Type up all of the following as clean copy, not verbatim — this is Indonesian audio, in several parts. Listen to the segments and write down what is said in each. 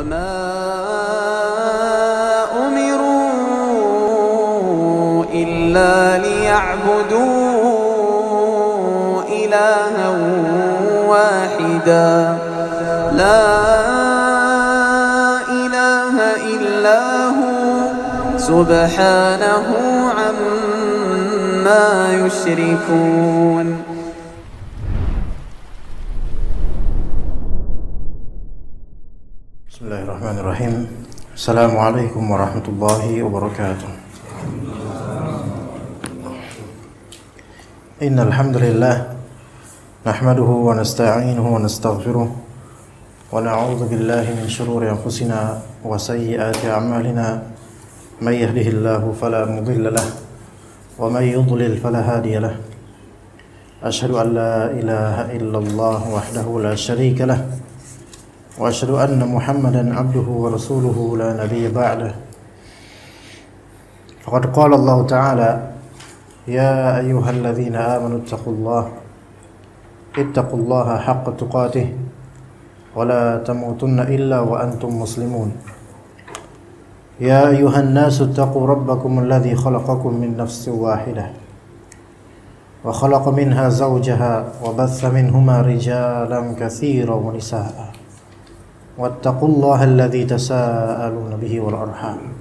وما أمروا إلا ليعبدوا إلها واحدا لا إله إلا هو سبحانه عما يشركون. Bismillahirrahmanirrahim. Assalamualaikum warahmatullahi wabarakatuh. Innal hamdalillah nahmaduhu wa nasta'inuhu wa nastaghfiruh wa na'udzu billahi min shururi anfusina wa sayyiati a'malina. May yahdihillahu fala mudilla lahu wa may yudlil fala hadiya lahu. Asyhadu an la ilaha illallah wahdahu la syarika lahu wa asyhadu anna Muhammadan abduhu wa rasuluhu la nabiyya ba'dah. Faqad qala Allah Ta'ala ya ayyuhalladzina amanu ittaqullaha haqqa tuqatih wa la tamutunna illa wa antum muslimun. Ya ayyuhan nasu ittaqu rabbakum alladzi khalaqakum min nafsin wahidah wa khalaqa minha zawjaha wa batha minhuma rijalan katsiran wa nisaa'a. Wattaqullaha alladzi tasaaluna bihi wal arham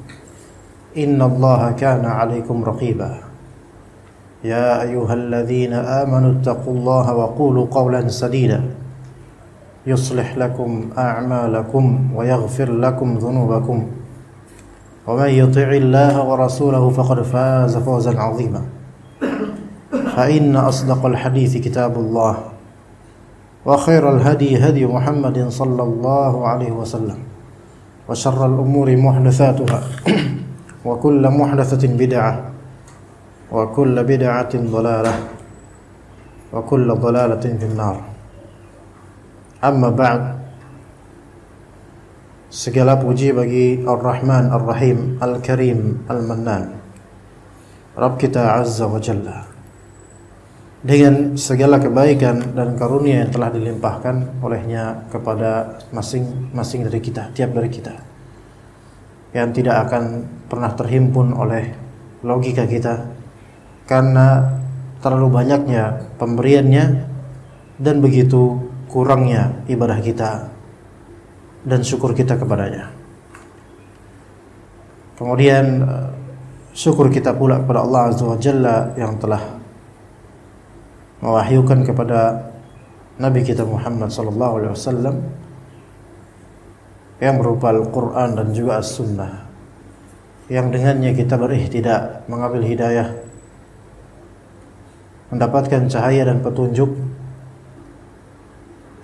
innallaha kana 'alaikum raqiba. Ya ayyuhalladzina amanu ittaqullaha wa qulu qawlan sadida yuslih lakum a'malakum wa yaghfir lakum dhunubakum wa man yuti'illaha wa rasulahu faqad faza fawzan 'azima. Fa inna asdaqal hadithi kitabullah wa khairal hadi hadi Muhammadin sallallahu alaihi wasallam wa syarral umuri muhdatsatuha wa kullu muhdatsatin bid'ah wa kullu bid'atin dhalalah wa kullu dhalalatin finnar. Amma ba'd. Segala puji bagi Ar-Rahman Ar-Rahim Al-Karim Al-Mannan, Rabb kita Azza wa Jalla, dengan segala kebaikan dan karunia yang telah dilimpahkan olehnya kepada masing-masing dari kita, tiap dari kita, yang tidak akan pernah terhimpun oleh logika kita karena terlalu banyaknya pemberiannya dan begitu kurangnya ibadah kita dan syukur kita kepadanya. Kemudian syukur kita pula kepada Allah Azza wa Jalla yang telah mewahyukan kepada Nabi kita Muhammad sallallahu alaihi wasallam yang berupa Al-Qur'an dan juga As-Sunnah, yang dengannya kita berihtidak, mengambil hidayah, mendapatkan cahaya dan petunjuk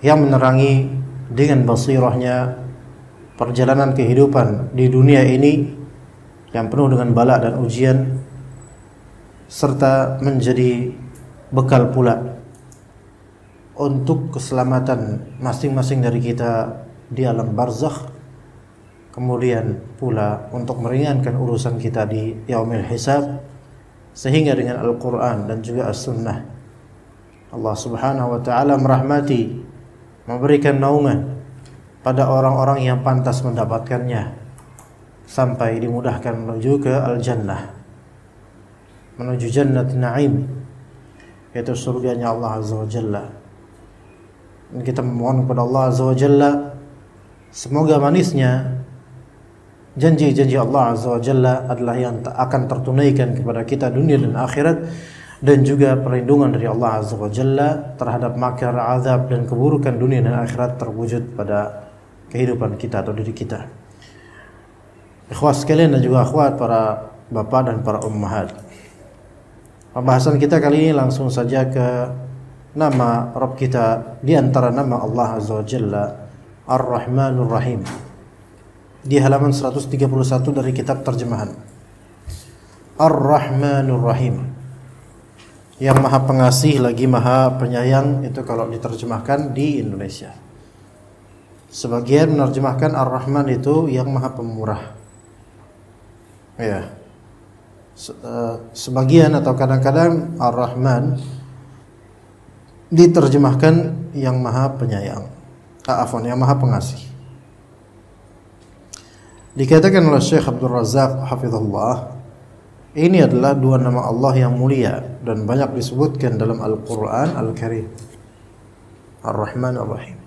yang menerangi dengan basirahnya perjalanan kehidupan di dunia ini yang penuh dengan bala dan ujian, serta menjadi bekal pula untuk keselamatan masing-masing dari kita di alam barzakh, kemudian pula untuk meringankan urusan kita di yaumil hisab, sehingga dengan Al-Quran dan juga As-Sunnah Allah Subhanahu wa Ta'ala merahmati, memberikan naungan pada orang-orang yang pantas mendapatkannya sampai dimudahkan menuju ke Al-Jannah, menuju Jannat Na'im, yaitu surganya Allah Azza wa Jalla. Dan kita memohon kepada Allah Azza wa Jalla semoga manisnya janji-janji Allah Azza wa Jalla adalah yang akan tertunaikan kepada kita dunia dan akhirat, dan juga perlindungan dari Allah Azza wa Jalla terhadap makar, azab dan keburukan dunia dan akhirat terwujud pada kehidupan kita atau diri kita. Ikhwas sekalian dan juga akhwat, para bapak dan para ummahat, pembahasan kita kali ini langsung saja ke nama Rabb kita di antara nama Allah Azza wa Jalla, Ar-Rahmanur Rahim, di halaman 131 dari kitab terjemahan. Ar-Rahmanur Rahim, yang maha pengasih lagi maha penyayang, itu kalau diterjemahkan di Indonesia. Sebagian menerjemahkan Ar-Rahman itu yang maha pemurah, ya. Sebagian atau kadang-kadang Ar-Rahman diterjemahkan yang maha penyayang, yang maha pengasih. Dikatakan oleh Syekh Abdul Razak hafizahullah, ini adalah dua nama Allah yang mulia dan banyak disebutkan dalam Al-Quran Al-Karim, Ar-Rahman Ar-Rahim.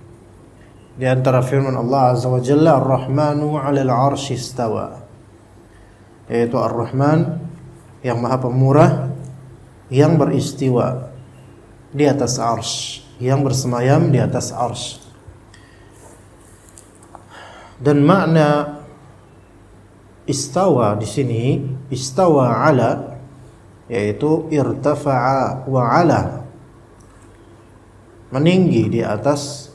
Di antara firman Allah Azza wa Jalla, Ar-Rahmanu 'alal 'arsy istawa, yaitu Ar-Rahman yang Maha Pemurah yang beristiwa di atas arsy, yang bersemayam di atas arsy. Dan makna istawa di sini, istawa ala, yaitu irtafa'a wa ala, meninggi di atas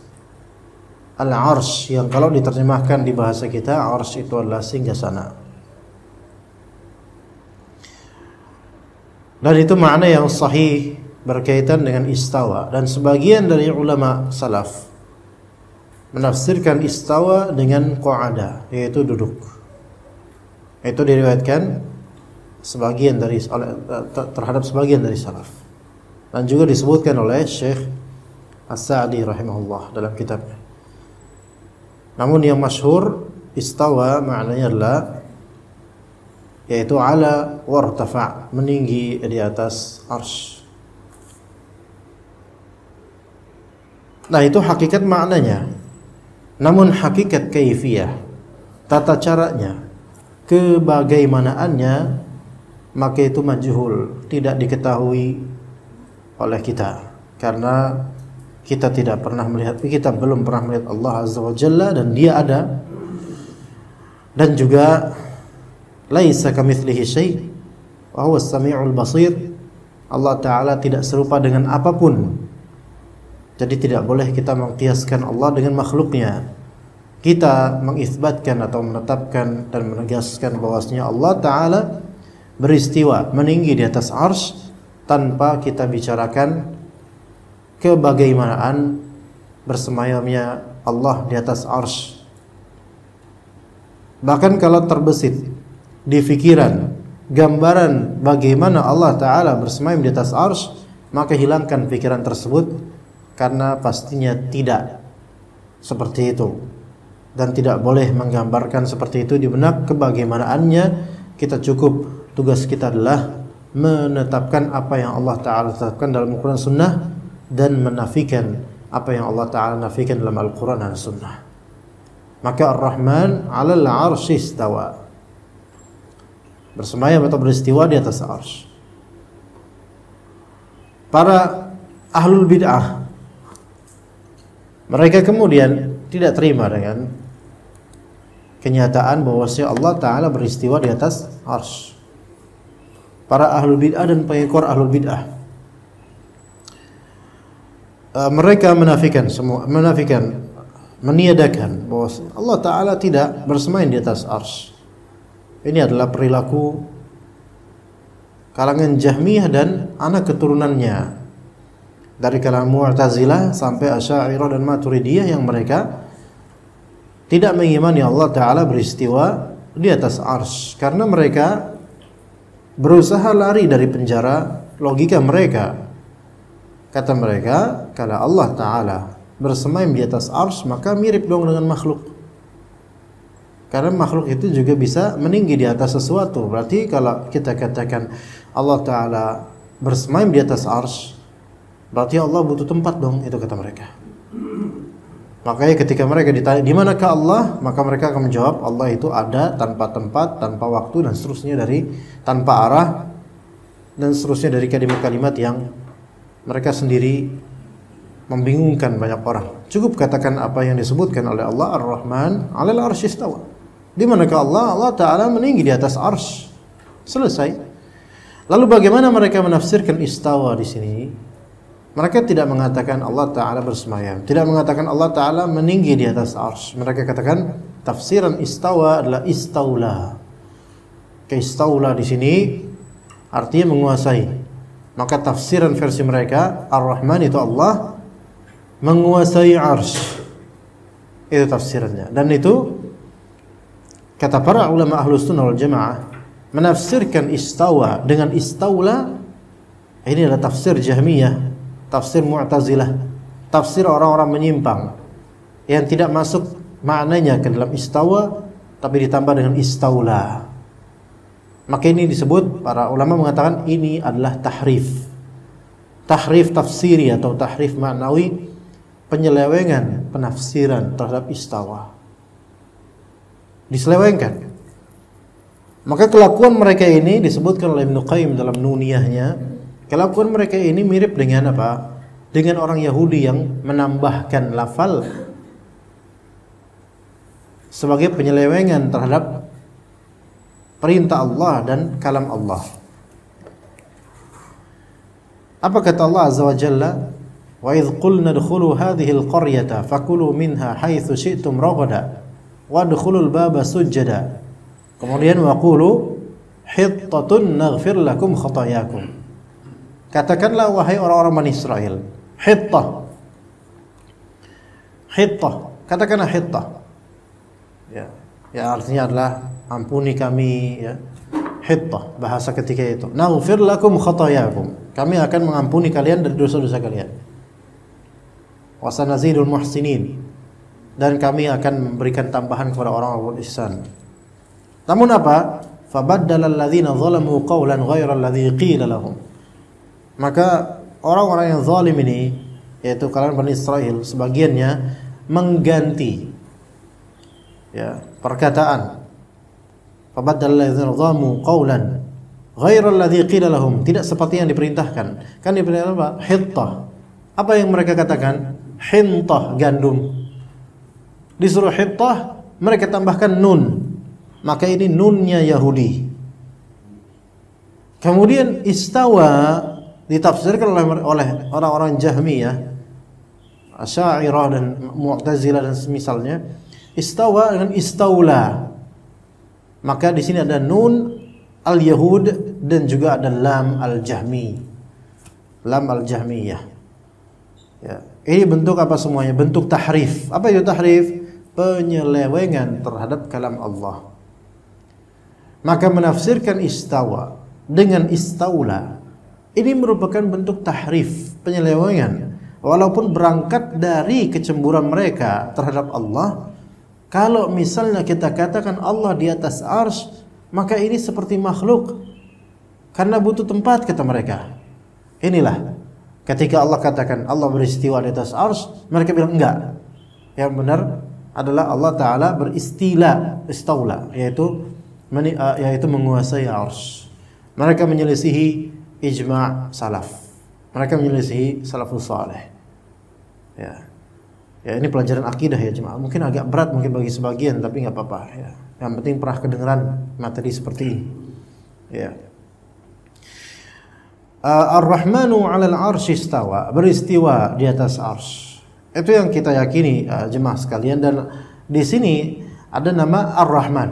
al-arsy, yang kalau diterjemahkan di bahasa kita, arsy itu adalah singgasana. Dan itu makna yang sahih berkaitan dengan istawa, dan sebagian dari ulama salaf menafsirkan istawa dengan qa'ada, yaitu duduk. Itu diriwayatkan sebagian dari terhadap sebagian dari salaf, dan juga disebutkan oleh Syekh As-Sa'di rahimahullah dalam kitabnya. Namun yang masyhur istawa maknanya adalah yaitu ala wartafa, meninggi di atas arsy. Nah, itu hakikat maknanya. Namun hakikat kaifiyah, tata caranya, kebagaimanaannya, maka itu majhul, tidak diketahui oleh kita, karena kita tidak pernah melihat, kita belum pernah melihat Allah Azza wa Jalla, dan Dia ada. Dan juga laisa kamitslihi syai' wa huwas samiul basir. Allah Ta'ala tidak serupa dengan apapun. Jadi tidak boleh kita mengkiaskan Allah dengan makhluknya. Kita mengisbatkan atau menetapkan dan menegaskan bahwasanya Allah Ta'ala beristiwa, meninggi di atas arsy, tanpa kita bicarakan kebagaimanaan bersemayamnya Allah di atas arsy. Bahkan kalau terbesit di pikiran gambaran bagaimana Allah Ta'ala bersemayam di atas arsy, maka hilangkan pikiran tersebut, karena pastinya tidak seperti itu, dan tidak boleh menggambarkan seperti itu di benak kebagaimanaannya. Kita cukup, tugas kita adalah menetapkan apa yang Allah Ta'ala tetapkan dalam Al-Quran Sunnah, dan menafikan apa yang Allah Ta'ala nafikan dalam Al-Quran dan Sunnah. Maka Ar-Rahman 'alal 'arsy istawa, bersemayam atau beristiwa di atas arsy. Para ahlul bid'ah, mereka kemudian tidak terima dengan kenyataan bahwasanya Allah Ta'ala beristiwa di atas arsy. Para ahlul bid'ah dan pengekor ahlul bid'ah, mereka menafikan meniadakan bahwa Allah Ta'ala tidak bersemayam di atas arsy. Ini adalah perilaku kalangan Jahmiyah dan anak keturunannya, dari kalangan Mu'tazilah sampai Asy'ariyah dan Maturidiyah, yang mereka tidak mengimani Allah Ta'ala beristiwa di atas arsy, karena mereka berusaha lari dari penjara logika mereka. Kata mereka, kalau Allah Ta'ala bersemayam di atas arsy, maka mirip dong dengan makhluk, karena makhluk itu juga bisa meninggi di atas sesuatu. Berarti kalau kita katakan Allah Ta'ala bersemayam di atas arsy, berarti Allah butuh tempat dong, itu kata mereka. Makanya ketika mereka ditanya di manakah Allah, maka mereka akan menjawab Allah itu ada tanpa tempat, tanpa waktu, dan seterusnya, dari tanpa arah, dan seterusnya dari kalimat-kalimat yang mereka sendiri membingungkan banyak orang. Cukup katakan apa yang disebutkan oleh Allah, Ar-Rahman 'alal 'arsy istawa. Di manakah Allah? Allah Ta'ala meninggi di atas arsy. Selesai. Lalu bagaimana mereka menafsirkan istawa di sini? Mereka tidak mengatakan Allah Ta'ala bersemayam, tidak mengatakan Allah Ta'ala meninggi di atas arsy. Mereka katakan tafsiran istawa adalah istaula. Istaula di sini artinya menguasai. Maka tafsiran versi mereka, Ar-Rahman itu Allah menguasai arsy. Itu tafsirannya. Dan itu kata para ulama Ahlus Sunnah wal Jamaah, menafsirkan istawa dengan istaula, ini adalah tafsir Jahmiyah, tafsir Mu'tazilah, tafsir orang-orang menyimpang yang tidak masuk maknanya ke dalam istawa tapi ditambah dengan istaula. Maka ini disebut, para ulama mengatakan ini adalah tahrif. Tahrif tafsiri atau tahrif maknawi, penyelewengan penafsiran terhadap istawa. Diselewengkan. Maka kelakuan mereka ini disebutkan oleh Ibnu Qayyim dalam Nuniyahnya. Kelakuan mereka ini mirip dengan apa? Dengan orang Yahudi yang menambahkan lafal sebagai penyelewengan terhadap perintah Allah dan kalam Allah. Apa kata Allah Azza wa Jalla? Wa idh qulna dkhulu hadhihi al-qaryata fakulu minha haitsu syi'tum ragada wadkhulul baba sujada. Kemudian waqulu hittatun naghfir lakum khatayakum. Katakanlah wahai orang-orang Bani Israel, hittah. Hittah, katakanlah hittah. Ya artinya adalah ampuni kami, ya. Hittah bahasa ketika itu. Naghfir lakum khatayakum. Kami akan mengampuni kalian dari dosa-dosa kalian. Wa sanazidul muhsinin. Dan kami akan memberikan tambahan kepada orang-orang ihsan. Namun apa? Fabaddala alladzina zalamu qawlan ghayra alladzi qila lahum. Maka orang-orang yang zalim ini, yaitu kalangan Bani Israel, sebagiannya mengganti, ya, perkataan. Fabaddala alladzina zalamu qawlan ghayra alladzi qila lahum, tidak seperti yang diperintahkan. Kan diperintahkan apa? Hittah. Apa yang mereka katakan? Hintah, gandum. Disuruh hittah, mereka tambahkan nun. Maka ini nunnya Yahudi. Kemudian istawa ditafsirkan oleh orang-orang Jahmiyah, Asy'ariyah dan Mu'tazilah dan semisalnya. Istawa dengan istaula. Maka di sini ada nun al-Yahud dan juga ada lam al-Jahmi. Lam al-Jahmiyah. Ya. Ini bentuk apa semuanya? Bentuk tahrif. Apa itu tahrif? Penyelewengan terhadap kalam Allah. Maka menafsirkan istawa dengan istaula ini merupakan bentuk tahrif, penyelewengan. Walaupun berangkat dari kecemburuan mereka terhadap Allah. Kalau misalnya kita katakan Allah di atas arsy, maka ini seperti makhluk karena butuh tempat, kata mereka. Inilah ketika Allah katakan Allah beristiwa di atas arsy, mereka bilang enggak. Yang benar adalah Allah Ta'ala istaula, yaitu menguasai arsy. Mereka menyelisihi ijma' salaf. Mereka menyelisihi salafus saleh. Ya, ini pelajaran akidah ya jemaah. Mungkin agak berat mungkin bagi sebagian, tapi nggak apa-apa ya. Yang penting pernah kedengeran materi seperti ini. Ya. Ar-Rahmanu 'alal 'arsy istawa, beristiwa di atas arsy. Itu yang kita yakini jemaah sekalian, dan di sini ada nama Ar-Rahman.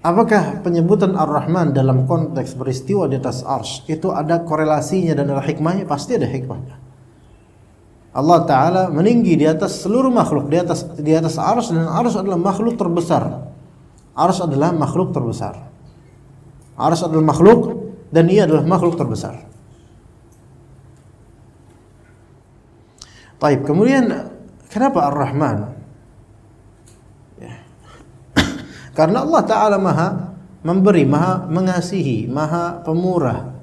Apakah penyebutan Ar-Rahman dalam konteks beristiwa di atas arsy itu ada korelasinya dan ada hikmahnya? Pasti ada hikmahnya. Allah Ta'ala meninggi di atas seluruh makhluk, di atas arsy, dan arsy adalah makhluk terbesar. Arsy adalah makhluk terbesar. Arsy adalah makhluk, dan ia adalah makhluk terbesar. Baik, kemudian kenapa Ar-Rahman? Ya. Karena Allah Ta'ala maha memberi, maha mengasihi, maha pemurah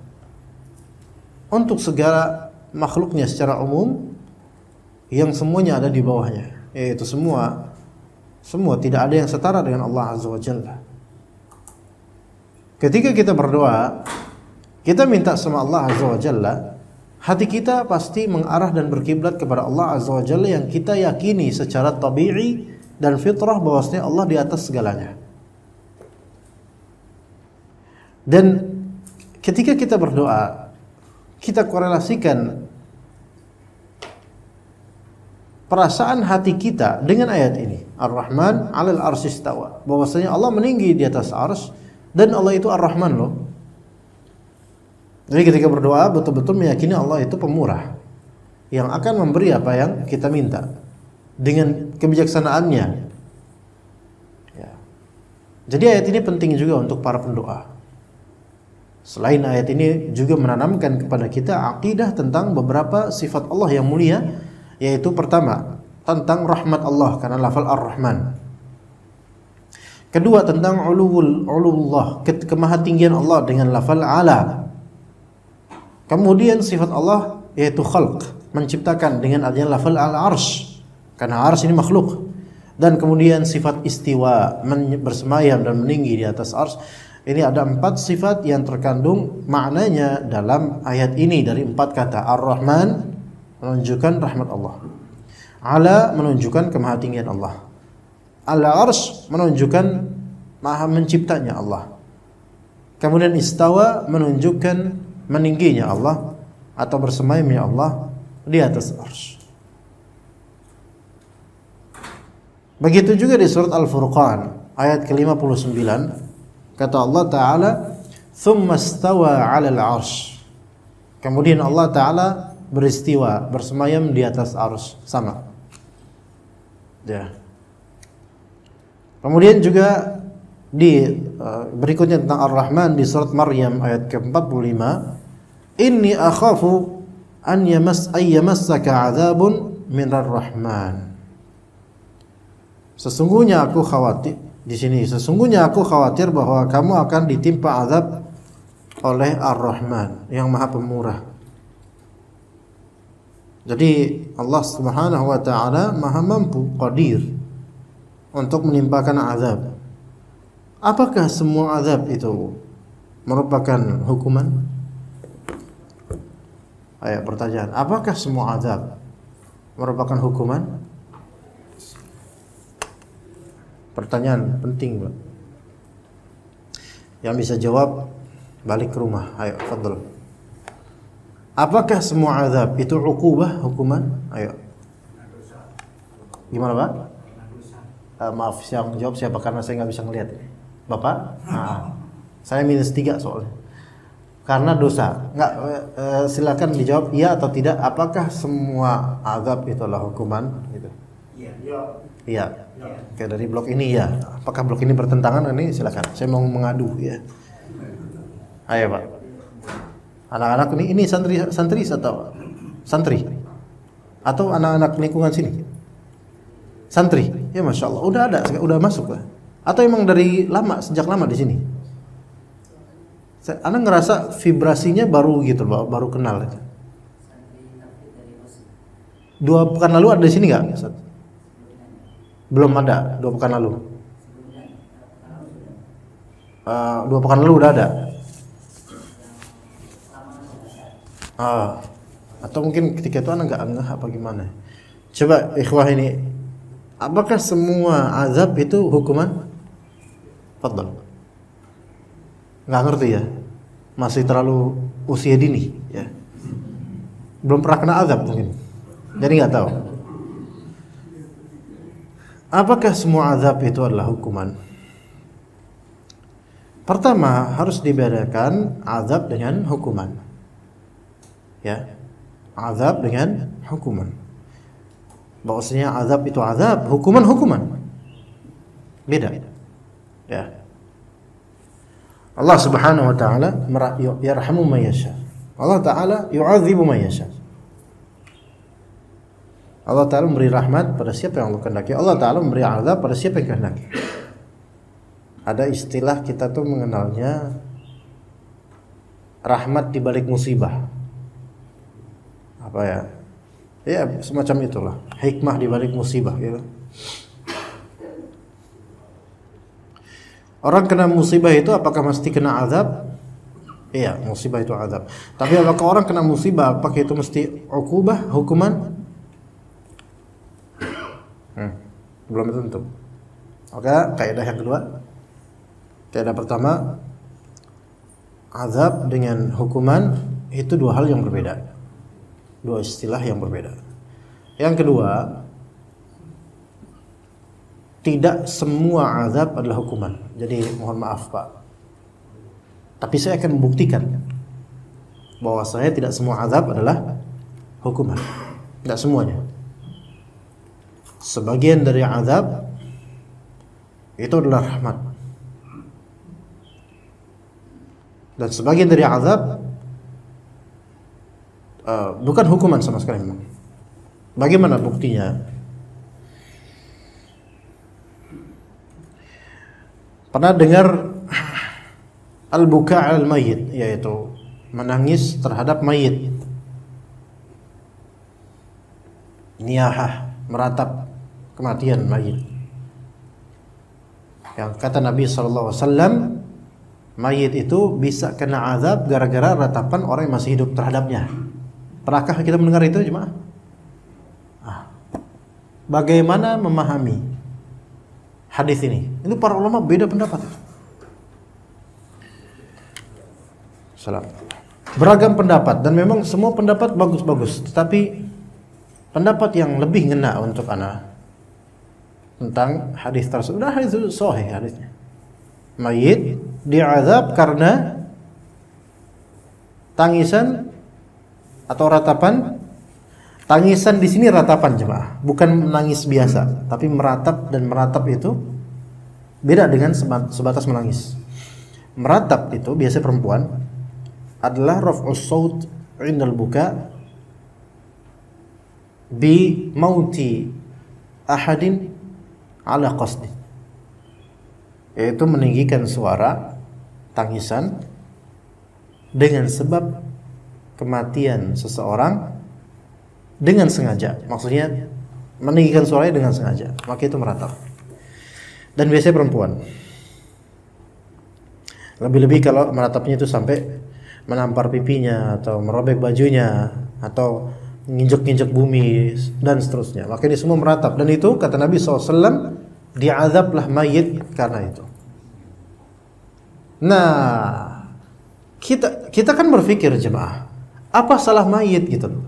untuk segala makhluknya secara umum, yang semuanya ada di bawahnya, yaitu semua tidak ada yang setara dengan Allah Azza wa Jalla. Ketika kita berdoa, kita minta sama Allah Azza wa Jalla, hati kita pasti mengarah dan berkiblat kepada Allah Azza wa Jalla yang kita yakini secara tabi'i dan fitrah bahwasanya Allah di atas segalanya. Dan ketika kita berdoa, kita korelasikan perasaan hati kita dengan ayat ini, Ar-Rahman 'alal 'arsy istawa, bahwasanya Allah meninggi di atas arsy dan Allah itu Ar-Rahman loh. Jadi ketika berdoa betul-betul meyakini Allah itu pemurah yang akan memberi apa yang kita minta dengan kebijaksanaannya. Ya. Jadi ayat ini penting juga untuk para pendoa. Selain ayat ini juga menanamkan kepada kita akidah tentang beberapa sifat Allah yang mulia, yaitu pertama tentang rahmat Allah karena lafal Ar-Rahman. Kedua tentang uluwullah, kemahatinggian Allah dengan lafal ala. Kemudian sifat Allah yaitu khalq, menciptakan dengan adanya lafal al-arsh, karena arsh ini makhluk. Dan kemudian sifat istiwa, bersemayam dan meninggi di atas arsh. Ini ada 4 sifat yang terkandung maknanya dalam ayat ini dari 4 kata. Ar-Rahman menunjukkan rahmat Allah, Ala menunjukkan kemahatinggian Allah, Al-Arsh menunjukkan maha menciptanya Allah, kemudian istawa menunjukkan meningginya Allah atau bersemayamnya Allah di atas arsh. Begitu juga di surat Al-Furqan ayat ke-59, kata Allah Ta'ala, "Tsumma istawa 'alal 'arsy." Kemudian Allah Ta'ala beristiwa, bersemayam di atas arsh, sama. Ya. Kemudian juga di berikutnya tentang Ar-Rahman di surat Maryam ayat ke-45, "Inni akhafu an yamassaka 'adzabun minar Rahman." Sesungguhnya aku khawatir di sini, sesungguhnya aku khawatir bahwa kamu akan ditimpa azab oleh Ar-Rahman yang Maha Pemurah. Jadi Allah Subhanahu wa taala Maha mampu, qadir untuk menimpakan azab. Apakah semua azab itu merupakan hukuman? Ayo pertanyaan, apakah semua azab merupakan hukuman? Pertanyaan penting, Pak. Yang bisa jawab balik ke rumah. Ayo, fadhil. Apakah semua azab itu uqubah, hukuman? Ayo. Gimana, Pak? Maaf, yang jawab siapa karena saya nggak bisa ngelihat. Bapak? Nah, saya -3 soalnya. Karena dosa. Nggak, silakan dijawab iya atau tidak. Apakah semua azab itu adalah hukuman? Gitu. Iya. Oke, dari blok ini ya. Apakah blok ini bertentangan? Ini silakan. Saya mau mengadu ya. Ayo, Pak. Anak-anak ini santri atau santri? Atau anak-anak lingkungan sini? Santri, ya masya Allah, udah masuk lah. Atau emang dari lama, sejak lama di sini? Anak ngerasa vibrasinya baru gitu, baru kenal. 2 pekan lalu ada di sini nggak? Belum ada, 2 pekan lalu. 2 pekan lalu udah ada. Atau mungkin ketika itu anak nggak ngeh apa gimana? Coba ikhwah ini, apakah semua azab itu hukuman? Fadhal. Nggak ngerti ya? Masih terlalu usia dini ya. Belum pernah kena azab mungkin. Jadi nggak tahu. Apakah semua azab itu adalah hukuman? Pertama, harus dibedakan azab dengan hukuman. Ya. Azab dengan hukuman. Bahwasanya azab itu azab, hukuman beda. Ya. Allah Subhanahu wa taala yarhamu man yasha. Allah taala yu'adzibu man yasha. Allah taala memberi rahmat pada siapa yang Allah kehendaki. Allah taala memberi azab pada siapa yang kehendaki. Ada istilah kita tuh mengenalnya rahmat di balik musibah. Apa ya? Ya semacam itulah, hikmah di balik musibah gitu. Orang kena musibah itu apakah mesti kena azab? Iya, musibah itu azab. Tapi apakah orang kena musibah apakah itu mesti uqubah, hukuman? Belum tentu. Oke, kaidah yang kedua. Kaidah pertama, azab dengan hukuman itu 2 hal yang berbeda. 2 istilah yang berbeda. Yang kedua, tidak semua azab adalah hukuman. Jadi mohon maaf Pak, tapi saya akan membuktikan bahwa saya tidak semua azab adalah hukuman. Tidak semuanya. Sebagian dari azab itu adalah rahmat, dan sebagian dari azab bukan hukuman sama sekali memang. Bagaimana buktinya? Pernah dengar al-buka' al-mayyit, yaitu menangis terhadap mayit. Niyahah, meratap kematian mayit. Yang kata Nabi SAW, mayit itu bisa kena azab gara-gara ratapan orang yang masih hidup terhadapnya. Pernahkah kita mendengar itu, jemaah? Bagaimana memahami hadis ini? Itu para ulama beda pendapat. Salam. Beragam pendapat, dan memang semua pendapat bagus-bagus, tetapi pendapat yang lebih ngena untuk ana tentang hadis tersebut, hadis itu sahih hadisnya. Mayit diazab karena tangisan atau ratapan. Tangisan di sini ratapan, jemaah, bukan menangis biasa, tapi meratap, dan meratap itu beda dengan sebatas menangis. Meratap itu biasanya perempuan adalah raf'us saut 'indal buka bi mauti ahadin ala qasdi, yaitu meninggikan suara tangisan dengan sebab kematian seseorang dengan sengaja. Maksudnya meninggikan suaranya dengan sengaja, maka itu meratap. Dan biasanya perempuan. Lebih-lebih kalau meratapnya itu sampai menampar pipinya, atau merobek bajunya, atau nginjek-nginjek bumi, dan seterusnya. Maka ini semua meratap. Dan itu kata Nabi SAW, diazablah mayit karena itu. Nah, kita kan berpikir, jemaah, apa salah mayit gitu loh?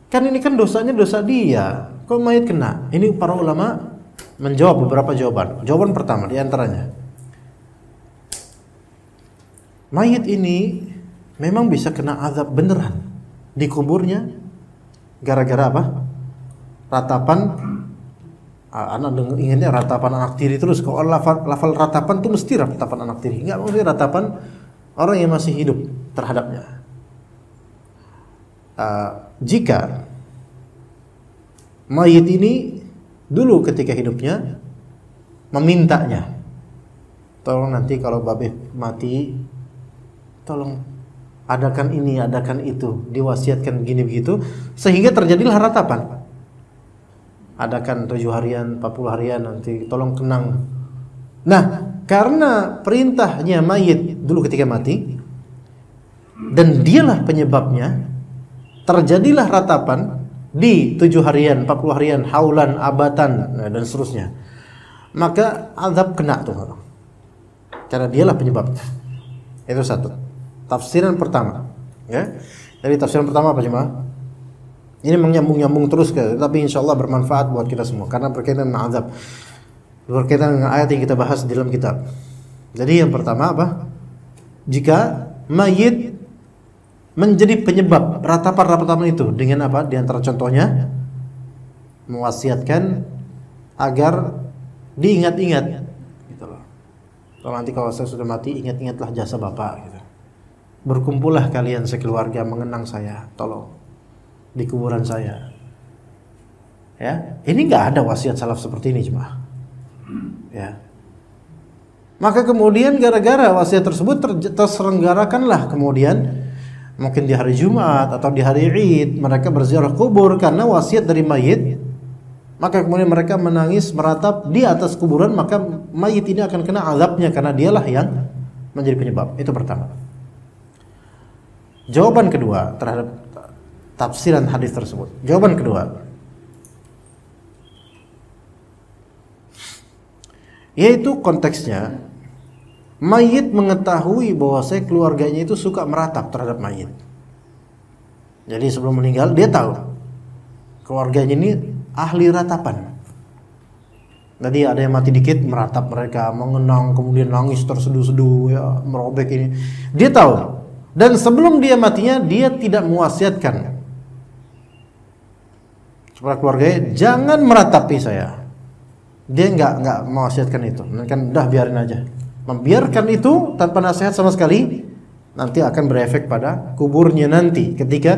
Kan ini kan dosanya dosa dia, kok mayit kena? Ini para ulama menjawab beberapa jawaban. Jawaban pertama diantaranya, mayit ini memang bisa kena azab beneran di kuburnya gara-gara apa? Ratapan. Anak ingatnya ratapan anak tiri terus. Kalau lafal ratapan tuh mesti ratapan anak tiri, enggak, mesti ratapan orang yang masih hidup terhadapnya. Jika mayit ini dulu ketika hidupnya memintanya, tolong nanti kalau babe mati, tolong adakan ini, adakan itu, diwasiatkan begini begitu, sehingga terjadilah ratapan. Adakan 7 harian, 40 harian, nanti tolong kenang. Nah, karena perintahnya mayit dulu ketika mati, dan dialah penyebabnya, terjadilah ratapan di 7 harian, 40 harian, haulan, abatan, dan seterusnya. Maka azab kena tuh, karena dialah penyebabnya. Itu satu tafsiran pertama, ya. Jadi tafsiran pertama apa, jemaah? Ini menyambung-nyambung terus, tapi insyaallah bermanfaat buat kita semua karena berkaitan dengan azab, berkaitan dengan ayat yang kita bahas di dalam kitab. Jadi yang pertama apa? Jika mayit menjadi penyebab ratapan-ratapan itu dengan apa? Di antara contohnya mewasiatkan agar diingat-ingat gitu loh. Kalau nanti kalau saya sudah mati, ingat-ingatlah jasa Bapak gitu. Berkumpullah kalian sekeluarga mengenang saya, tolong di kuburan saya. Ya, ini enggak ada wasiat salaf seperti ini, jemaah. Ya. Maka kemudian gara-gara wasiat tersebut terselenggarakanlah kemudian mungkin di hari Jumat atau di hari Id mereka berziarah kubur karena wasiat dari mayit. Maka kemudian mereka menangis meratap di atas kuburan, maka mayit ini akan kena azabnya karena dialah yang menjadi penyebab. Itu pertama. Jawaban kedua terhadap tafsiran hadis tersebut. Jawaban kedua, yaitu konteksnya mayit mengetahui bahwa keluarganya itu suka meratap terhadap mayit. Jadi sebelum meninggal dia tahu keluarganya ini ahli ratapan. Jadi ada yang mati dikit meratap mereka, mengenang, kemudian nangis terseduh-seduh, ya, merobek ini. Dia tahu. Dan sebelum dia matinya dia tidak mewasiatkan kepada keluarganya, jangan meratapi saya. Dia enggak mewasiatkan itu. Kan udah biarin aja. Membiarkan itu tanpa nasihat sama sekali nanti akan berefek pada kuburnya nanti. Ketika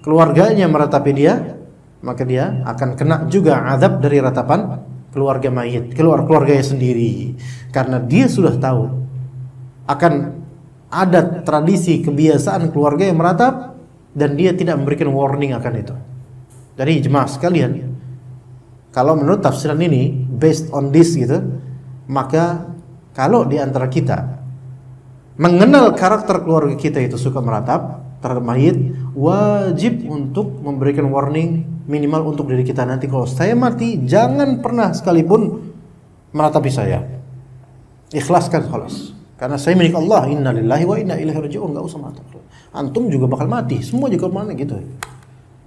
keluarganya meratapi dia, maka dia akan kena juga azab dari ratapan keluarga mayit, keluarganya sendiri, karena dia sudah tahu akan adat, tradisi, kebiasaan keluarga yang meratap, dan dia tidak memberikan warning akan itu. Jadi jemaah sekalian, kalau menurut tafsiran ini based on this gitu, maka kalau di antara kita mengenal karakter keluarga kita itu suka meratap terhadap mayit, wajib untuk memberikan warning minimal untuk diri kita. Nanti kalau saya mati, jangan pernah sekalipun meratapi saya. Ikhlaskan khalas. Karena saya milik Allah, inna lillahi wa inna ilaihi raji'un, enggak usah meratap. Antum juga bakal mati, semua juga mana gitu.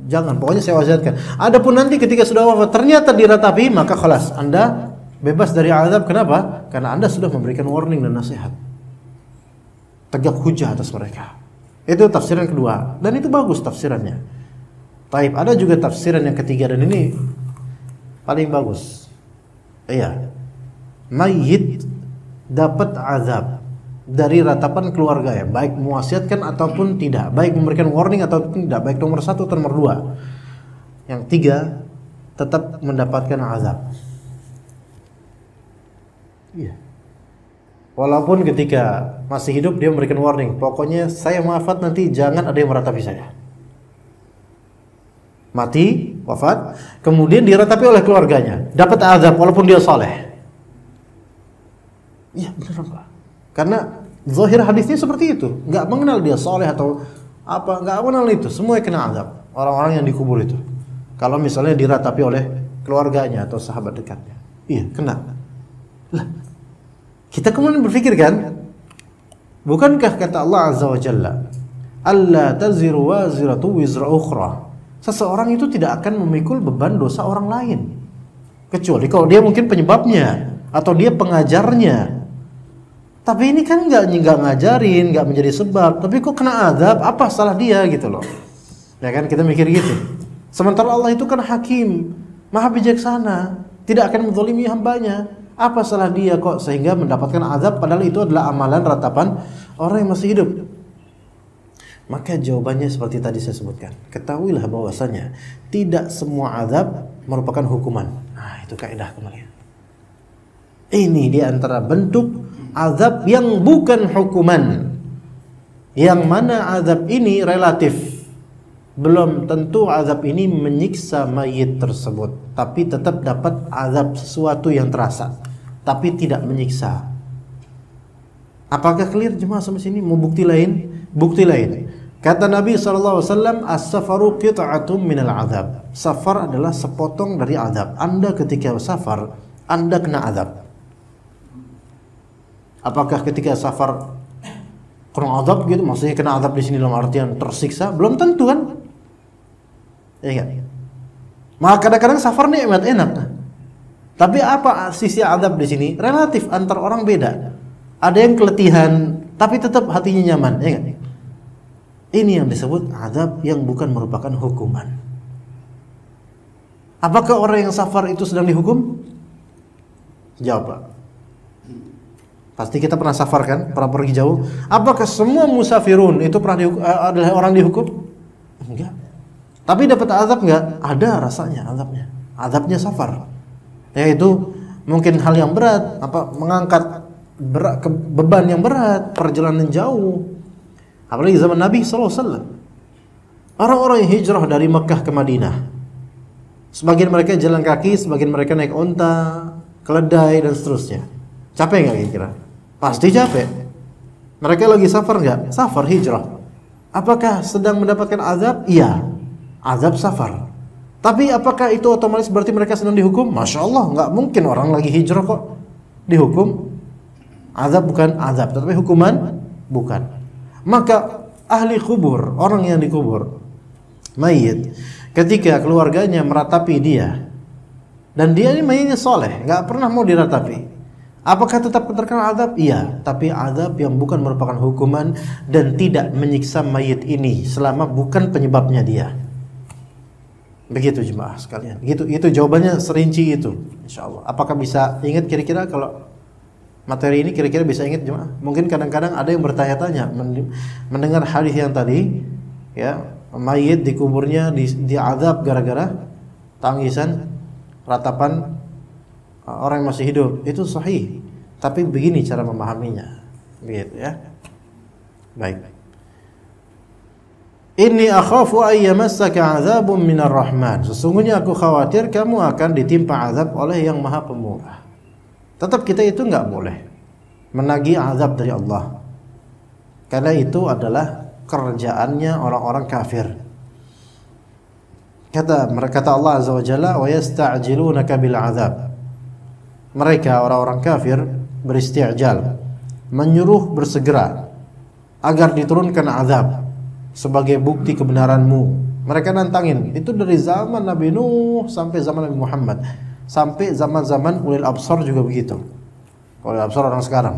Jangan, pokoknya saya wasiatkan. Adapun nanti ketika sudah wafat ternyata diratapi, maka khalas, Anda bebas dari azab. Kenapa? Karena Anda sudah memberikan warning dan nasihat. Tegak hujah atas mereka. Itu tafsiran kedua, dan itu bagus tafsirannya. Taib, ada juga tafsiran yang ketiga, dan ini paling bagus. Iya, mayit dapat azab dari ratapan keluarga ya, baik mewasiatkan ataupun tidak, baik memberikan warning ataupun tidak, baik nomor 1 atau nomor 2. Yang 3 tetap mendapatkan azab. Iya. Walaupun ketika masih hidup dia memberikan warning, pokoknya saya wafat nanti jangan ada yang meratapi saya. Mati, wafat, kemudian diratapi oleh keluarganya, dapat azab walaupun dia saleh. Iya benar Pak. Karena zahir hadisnya seperti itu, nggak mengenal dia saleh atau apa, nggak mengenal itu, semua kena azab. Orang-orang yang dikubur itu, kalau misalnya diratapi oleh keluarganya atau sahabat dekatnya, iya kena. Lah, kita kemudian berpikir kan, bukankah kata Allah Azza wa Jalla, alla taziru waziratu wizra ukhra, seseorang itu tidak akan memikul beban dosa orang lain, kecuali kalau dia mungkin penyebabnya atau dia pengajarnya. Tapi ini kan nggak ngajarin, nggak menjadi sebab, tapi kok kena azab? Apa salah dia gitu loh? Ya kan, kita mikir gitu. Sementara Allah itu kan hakim, maha bijaksana, tidak akan menzalimi hambanya. Apa salah dia kok sehingga mendapatkan azab, padahal itu adalah amalan ratapan orang yang masih hidup? Maka jawabannya seperti tadi saya sebutkan. Ketahuilah bahwasanya tidak semua azab merupakan hukuman. Nah, itu kaidah kembali. Ini di antara bentuk azab yang bukan hukuman. Yang mana azab ini relatif. Belum tentu azab ini menyiksa mayit tersebut, tapi tetap dapat azab sesuatu yang terasa, tapi tidak menyiksa. Apakah clear jemaah sampai sini? Mau bukti lain? Bukti lain. Kata Nabi SAW, as-safaru qit'atun minal azab. Safar adalah sepotong dari azab. Anda ketika safar, Anda kena azab. Apakah ketika safar kena azab gitu? Maksudnya kena azab di sini dalam artian tersiksa? Belum tentu kan? Ya enggak? Maka kadang-kadang safar nikmat enak. Tapi apa sisi azab di sini? Relatif, antar orang beda. Ada yang keletihan tapi tetap hatinya nyaman, ya enggak? Ini yang disebut azab yang bukan merupakan hukuman. Apakah orang yang safar itu sedang dihukum? Jawab Pak. Pasti kita pernah safar kan? Pernah pergi jauh. Apakah semua musafirun itu pernah adalah orang dihukum? Enggak. Tapi dapat azab enggak? Ada rasanya azabnya. Azabnya safar. Yaitu mungkin hal yang berat, mengangkat beban yang berat, perjalanan jauh. Apalagi zaman Nabi SAW. Orang-orang yang hijrah dari Mekah ke Madinah, sebagian mereka jalan kaki, sebagian mereka naik onta, keledai dan seterusnya. Capek nggak kira-kira? Pasti capek. Mereka lagi safar nggak? Safar hijrah. Apakah sedang mendapatkan azab? Iya, azab safar. Tapi apakah itu otomatis berarti mereka sedang dihukum? Masya Allah, nggak mungkin orang lagi hijrah kok dihukum. Azab bukan azab, tetapi hukuman bukan. Maka ahli kubur, orang yang dikubur, mayit, ketika keluarganya meratapi dia, dan dia ini mayitnya soleh, nggak pernah mau diratapi, apakah tetap terkena azab? Iya, tapi azab yang bukan merupakan hukuman dan tidak menyiksa mayit ini selama bukan penyebabnya dia. Begitu jemaah sekalian. Itu jawabannya serinci itu, insyaallah. Apakah bisa ingat kira-kira kalau materi ini kira-kira bisa ingat jemaah? Mungkin kadang-kadang ada yang bertanya-tanya mendengar hadis yang tadi, ya, mayit dikuburnya diazab gara-gara tangisan ratapan orang yang masih hidup, itu sahih. Tapi begini cara memahaminya. Begitu ya. Baik. Inni akhafu ay yamassaka 'adzabun minar rahman. Sesungguhnya aku khawatir kamu akan ditimpa azab oleh yang Maha Pemurah. Tetap kita itu enggak boleh menagih azab dari Allah. Karena itu adalah kerjaannya orang-orang kafir. Kata Allah Azza wa Jalla, "Wa yasta'jilunaka bil 'adzab." Mereka orang-orang kafir beristi'jal, menyuruh bersegera agar diturunkan azab sebagai bukti kebenaranmu. Mereka nantangin. Itu dari zaman Nabi Nuh sampai zaman Nabi Muhammad, sampai zaman-zaman ulil absar juga begitu. Ulil absar orang sekarang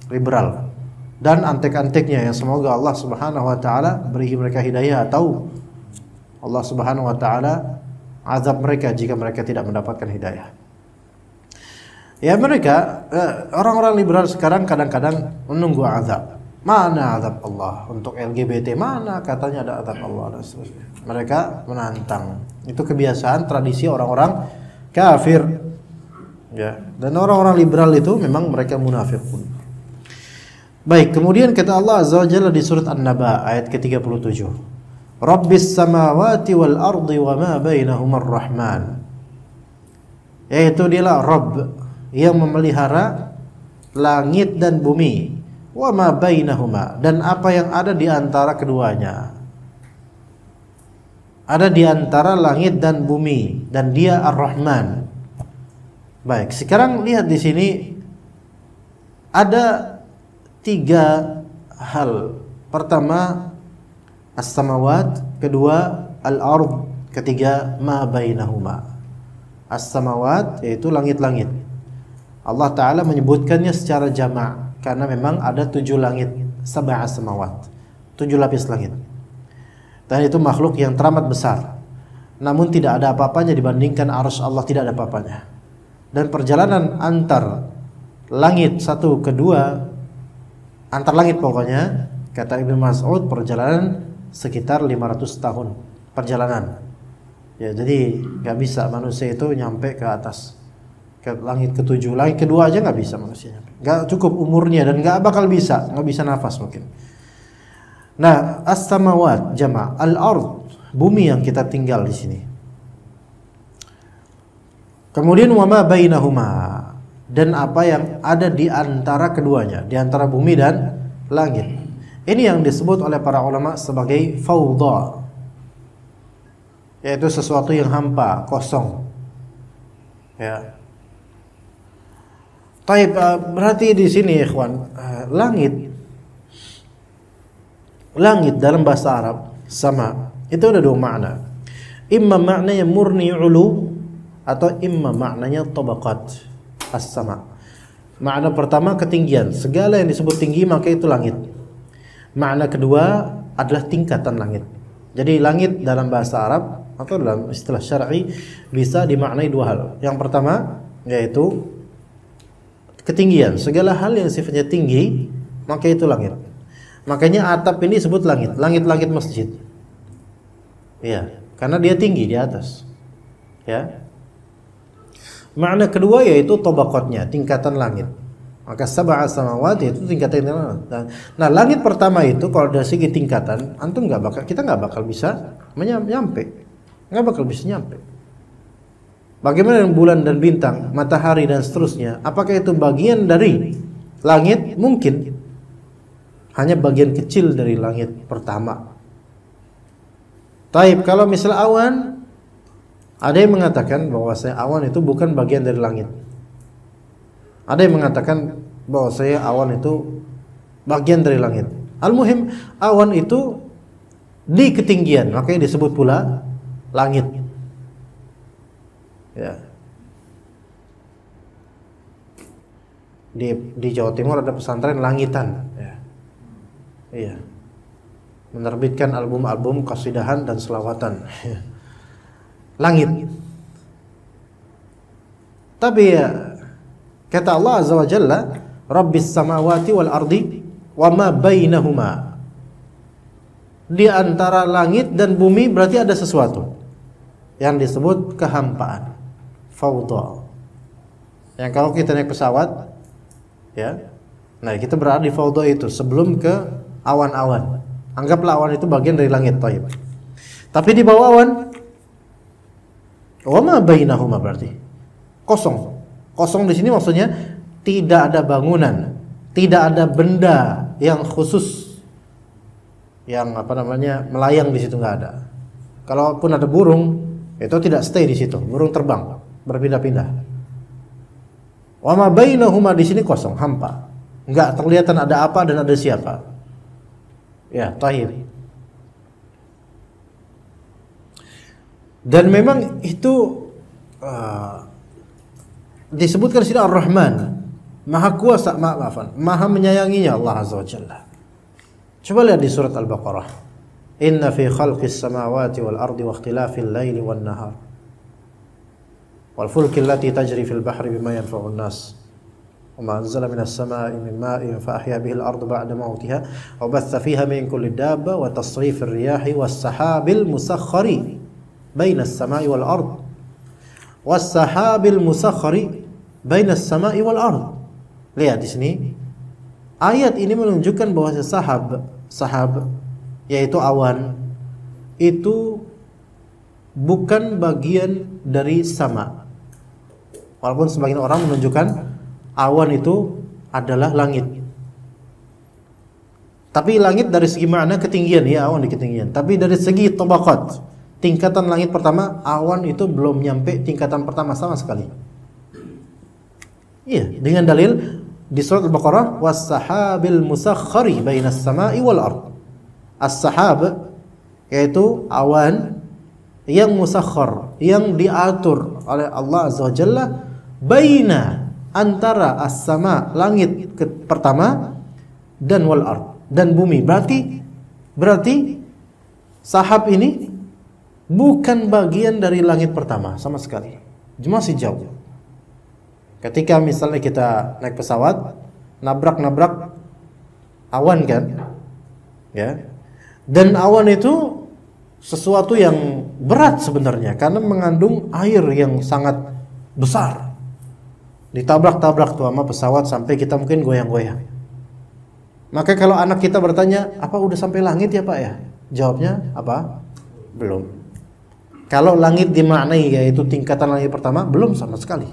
liberal dan antek-anteknya, yang semoga Allah Subhanahu wa taala beri mereka hidayah, atau Allah Subhanahu wa taala azab mereka jika mereka tidak mendapatkan hidayah. Ya, mereka orang-orang liberal sekarang kadang-kadang menunggu azab. Mana azab Allah untuk LGBT? Mana katanya ada azab Allah dan seterusnya. Mereka menantang. Itu kebiasaan tradisi orang-orang kafir. Ya, dan orang-orang liberal itu memang mereka munafiqun. Baik, kemudian kata Allah Azza wa Jalla di surat An-Naba ayat ke-37. Rabbis samawati wal ardi wa ma bainahuma ar-Rahman. Yaitu dialah Rabb yang memelihara langit dan bumi, wa ma bainahuma, dan apa yang ada di antara keduanya. Ada di antara langit dan bumi, dan Dia Ar-Rahman. Baik, sekarang lihat di sini ada 3 hal. Pertama as-samawat, kedua al-ard, ketiga ma bainahuma. As-samawat yaitu langit-langit. Allah Ta'ala menyebutkannya secara jamak karena memang ada 7 langit, sab'a samawat, 7 lapis langit. Dan itu makhluk yang teramat besar. Namun tidak ada apa-apanya dibandingkan arsy Allah, tidak ada apa-apanya. Dan perjalanan antar langit satu ke dua, antar langit pokoknya, kata Ibnu Mas'ud, perjalanan sekitar 500 tahun perjalanan. Ya, jadi nggak bisa manusia itu nyampe ke atas, ke langit ke-7, langit kedua aja nggak bisa manusia nyampe. Nggak cukup umurnya dan nggak bakal bisa, nggak bisa nafas mungkin. Nah, as-samawat jama' al-ard, bumi yang kita tinggal di sini. Kemudian wa ma bainahuma, dan apa yang ada di antara keduanya, di antara bumi dan langit. Ini yang disebut oleh para ulama sebagai fawdha, yaitu sesuatu yang hampa, kosong. Ya. Taib, berarti di sini ikhwan, langit dalam bahasa Arab sama itu ada 2 makna. Imma maknanya murni ulu, atau imma maknanya tabaqat as-sama. Makna pertama ketinggian, segala yang disebut tinggi maka itu langit. Makna kedua adalah tingkatan langit. Jadi langit dalam bahasa Arab atau dalam istilah syar'i bisa dimaknai 2 hal. Yang pertama yaitu ketinggian, segala hal yang sifatnya tinggi maka itu langit. Makanya atap ini disebut langit, langit-langit masjid. Ya, karena dia tinggi di atas. Ya. Makna kedua yaitu tabaqatnya, tingkatan langit. Maka sab'a samawat itu tingkatan langit. Nah, langit pertama itu kalau dari segi tingkatan, kita nggak bakal bisa nyampe. Nggak bakal bisa nyampe. Bagaimana dengan bulan dan bintang, matahari dan seterusnya? Apakah itu bagian dari langit? Mungkin. Hanya bagian kecil dari langit pertama. Taib, kalau misal awan, ada yang mengatakan bahwasanya awan itu bukan bagian dari langit. Ada yang mengatakan bahwasanya awan itu bagian dari langit. Al-muhim, awan itu di ketinggian, makanya disebut pula langit. Ya. Di Jawa Timur ada pesantren langitan. Ya. Iya. Menerbitkan album-album qasidahan dan selawatan. Ya. Langit. Tapi ya, kata Allah Azza wa Jalla, Rabbis samawati wal ardi wa ma bainahuma. Di antara langit dan bumi berarti ada sesuatu yang disebut kehampaan, fawdha. Yang kalau kita naik pesawat, ya, nah kita berada di fawda itu sebelum ke awan-awan. Anggaplah awan itu bagian dari langit, thayyib. Tapi di bawah awan, wa ma bainahuma berarti kosong. Kosong di sini maksudnya tidak ada bangunan, tidak ada benda yang khusus yang melayang di situ, nggak ada. Kalaupun ada burung, itu tidak stay di situ. Burung terbang, berpindah-pindah. Wa ma bainahuma di sini kosong, hampa. Enggak terlihatan ada apa dan ada siapa. Ya, tahir. Dan memang itu disebutkan sini Ar-Rahman, Maha Kuasa, Maha menyayanginya Allah Azza wa Jalla. Coba lihat di surat Al-Baqarah. Inna fi khalqis samawati wal ardi wa ikhtilafil laili wan nahar wal fulki allati tajri fil bahri bima yanfa'un nas wa ma anzala minas samaa'i min ma'in fa ahya bihi al-ardha ba'da mawtiha wa batha fiha min kulli dabba wa tasrifir riyahi was sahabil musakhkhari bainas samaa'i wal ardh was sahabil musakhkhari bainas samaa'i wal ardh. Lihat di sini ayat ini menunjukkan bahwa sahab yaitu awan itu bukan bagian dari sama. Walaupun sebagian orang menunjukkan awan itu adalah langit. Tapi langit dari segi makna ketinggian, ya, awan di ketinggian. Tapi dari segi tabaqat, tingkatan langit pertama, awan itu belum nyampe tingkatan pertama sama sekali. Iya, dengan dalil di surat Al-Baqarah, was-sahabil musakhkhari bainas sama'i wal ard. As-sahab yaitu awan yang musakhkhar, yang diatur oleh Allah Azza wa Jalla baina, antara as-sama, langit pertama, dan wal ard, dan bumi. Berarti sahab ini bukan bagian dari langit pertama sama sekali. Masih jauh. Ketika misalnya kita naik pesawat, nabrak awan kan? Ya. Dan awan itu sesuatu yang berat sebenarnya karena mengandung air yang sangat besar. Ditabrak-tabrak tuh sama pesawat sampai kita mungkin goyang-goyang. Maka kalau anak kita bertanya, "Apa udah sampai langit ya, Pak ya?" Jawabnya apa? Belum. Kalau langit dimaknai yaitu tingkatan langit pertama, belum sama sekali.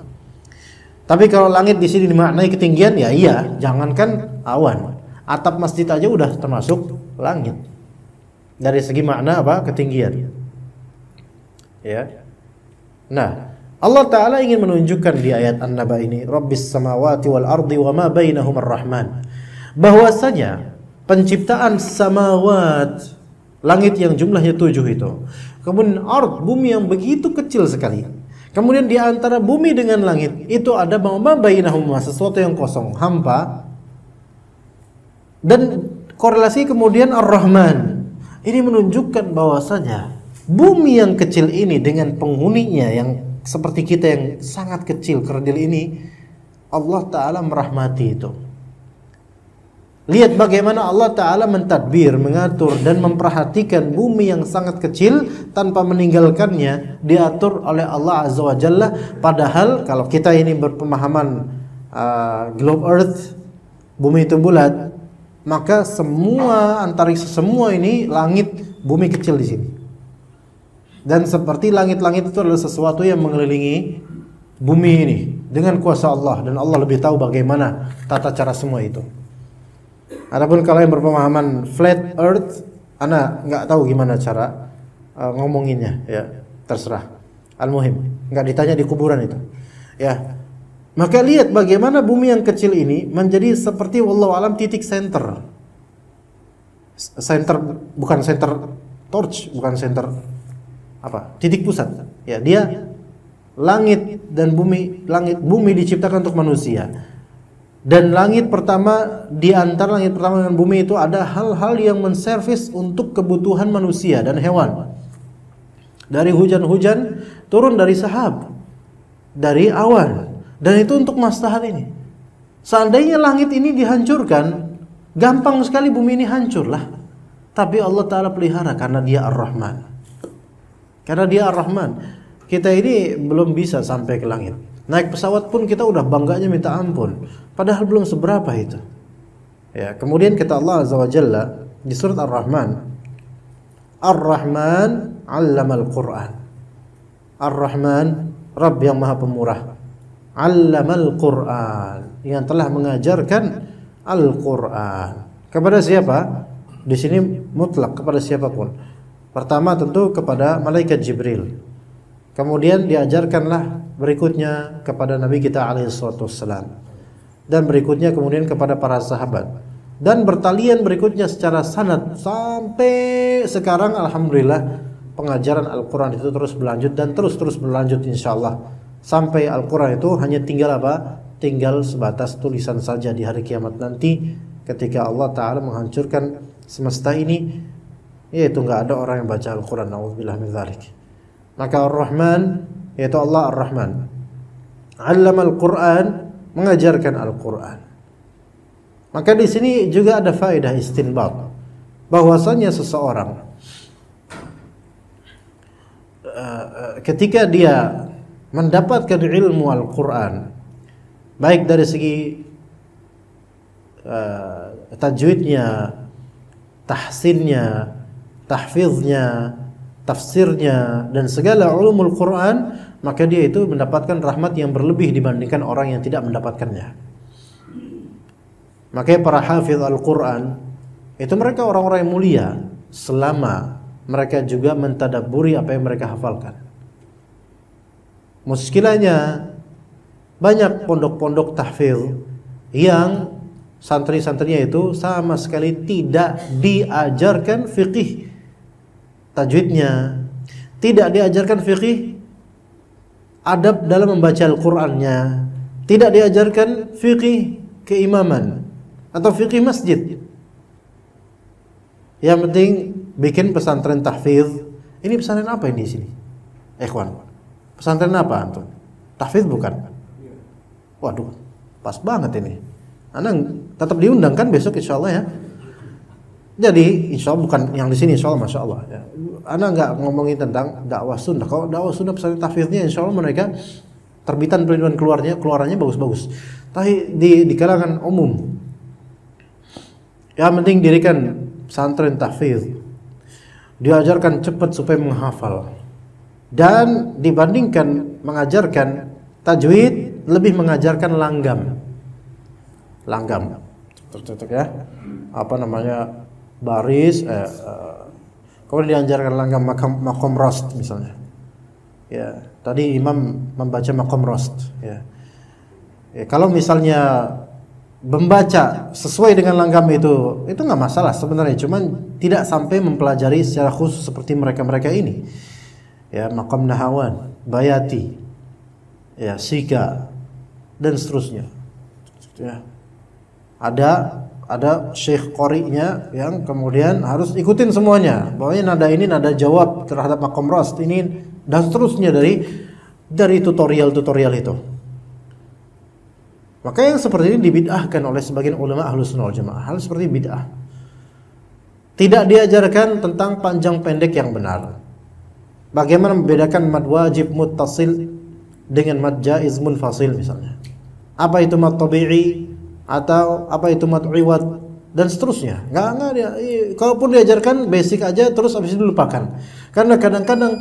Tapi kalau langit di sini dimaknai ketinggian, ya iya, jangankan awan. Atap masjid aja udah termasuk langit. Dari segi makna apa? Ketinggian. Ya. Nah, Allah Ta'ala ingin menunjukkan di ayat An-Naba ini, Rabbis samawati wal ardi wa ma bainahum ar-Rahman, bahwasanya penciptaan samawat, langit yang jumlahnya 7 itu, kemudian ard, bumi yang begitu kecil sekali, kemudian di antara bumi dengan langit itu ada ma bainahum, sesuatu yang kosong, hampa, dan korelasi kemudian Ar-Rahman. Ini menunjukkan bahwasanya bumi yang kecil ini dengan penghuninya yang seperti kita yang sangat kecil, kerdil ini, Allah Ta'ala merahmati itu. Lihat bagaimana Allah Ta'ala mentadbir, mengatur dan memperhatikan bumi yang sangat kecil tanpa meninggalkannya, diatur oleh Allah Azza wa Jalla. Padahal kalau kita ini berpemahaman globe earth, bumi itu bulat, maka semua antariksa semua ini langit, bumi kecil di sini. Dan seperti langit-langit itu adalah sesuatu yang mengelilingi bumi ini dengan kuasa Allah, dan Allah lebih tahu bagaimana tata cara semua itu. Adapun kalau yang berpemahaman flat earth, ana nggak tahu gimana cara ngomonginnya, ya terserah. Al-muhim, nggak ditanya di kuburan itu. Ya. Maka lihat bagaimana bumi yang kecil ini menjadi seperti wallahu alam titik center. Center bukan center torch, bukan center apa? Titik pusat. Ya, dia langit dan bumi, bumi diciptakan untuk manusia. Dan langit pertama, di antara langit pertama dengan bumi itu ada hal-hal yang menservis untuk kebutuhan manusia dan hewan. Dari hujan-hujan turun dari sahab, dari awan. Dan itu untuk maslahat ini. Seandainya langit ini dihancurkan, gampang sekali bumi ini hancurlah. Tapi Allah Ta'ala pelihara karena Dia Ar-Rahman. Karena Dia Ar-Rahman. Kita ini belum bisa sampai ke langit. Naik pesawat pun kita udah bangganya minta ampun, padahal belum seberapa itu. Ya, kemudian kata Allah Azza wa Jalla di surat Ar-Rahman, Ar-Rahman 'allamal Qur'an. Ar-Rahman, Rabb yang Maha Pemurah. 'Allamal Qur'an, yang telah mengajarkan Al-Qur'an. Kepada siapa? Di sini mutlak kepada siapapun. Pertama tentu kepada malaikat Jibril. Kemudian diajarkanlah berikutnya kepada Nabi kita alaihi salatu wassalam. Dan berikutnya kemudian kepada para sahabat, dan bertalian berikutnya secara sanad sampai sekarang alhamdulillah pengajaran Al-Quran itu terus berlanjut dan terus berlanjut insyaallah sampai Al-Quran itu hanya tinggal apa? Tinggal sebatas tulisan saja di hari kiamat nanti ketika Allah Ta'ala menghancurkan semesta ini, yaitu nggak ada orang yang baca Al-Quran, na'udzubillah min dzalik. Maka Ar-Rahman, yaitu Allah Ar-Rahman, 'allamal Qur'an, mengajarkan Al-Quran. Maka di sini juga ada faedah istinbat bahwasanya seseorang ketika dia mendapatkan ilmu Al-Quran, baik dari segi tajwidnya, tahsinnya, tahfiznya, tafsirnya, dan segala ulumul Quran, maka dia itu mendapatkan rahmat yang berlebih dibandingkan orang yang tidak mendapatkannya. Makanya para hafiz Al-Quran itu mereka orang-orang yang mulia selama mereka juga mentadabburi apa yang mereka hafalkan. Muskilahnya banyak pondok-pondok tahfiz yang santri-santrinya itu sama sekali tidak diajarkan fiqih tajwidnya, tidak diajarkan fiqih adab dalam membaca Al-Qur'annya, tidak diajarkan fiqih keimaman atau fiqih masjid. Yang penting bikin pesantren tahfiz. Ini pesantren apa ini di sini? Ikhwan, pesantren apa antum? Tahfiz bukan? Waduh, pas banget ini. Anak tetap diundang kan besok insyaallah ya. Jadi insya Allah bukan yang di sini, insya Allah, masya Allah. Ya. Anak nggak ngomongin tentang dakwah sunnah. Kalau dakwah sunnah pesantren tahfiznya, insya Allah mereka terbitan perlindungan keluarannya bagus-bagus. Tapi di kalangan umum, yang penting dirikan pesantren tahfiz, diajarkan cepat supaya menghafal. Dan dibandingkan mengajarkan tajwid, lebih mengajarkan langgam, ya, apa namanya? Baris, kemudian diajarkan langgam maqam rast misalnya. Ya, tadi imam membaca maqam rast. Ya. Kalau misalnya membaca sesuai dengan langgam itu nggak masalah sebenarnya, cuman tidak sampai mempelajari secara khusus seperti mereka ini. Ya, maqam nahawan, bayati, ya, sika, dan seterusnya. Ya. Ada syekh qori'nya yang kemudian harus ikutin semuanya. Bahwanya nada ini nada jawab terhadap maqam rast ini dan seterusnya dari tutorial itu. Maka yang seperti ini dibid'ahkan oleh sebagian ulama Ahlus Sunnah wal Jamaah. Hal seperti bid'ah. Tidak diajarkan tentang panjang pendek yang benar. Bagaimana membedakan mad wajib muttasil dengan mad jaiz munfasil misalnya. Apa itu mad tabi'i atau apa itu mad iwad dan seterusnya. Enggak dia. Kalaupun diajarkan basic aja terus habis itu dilupakan. Karena kadang-kadang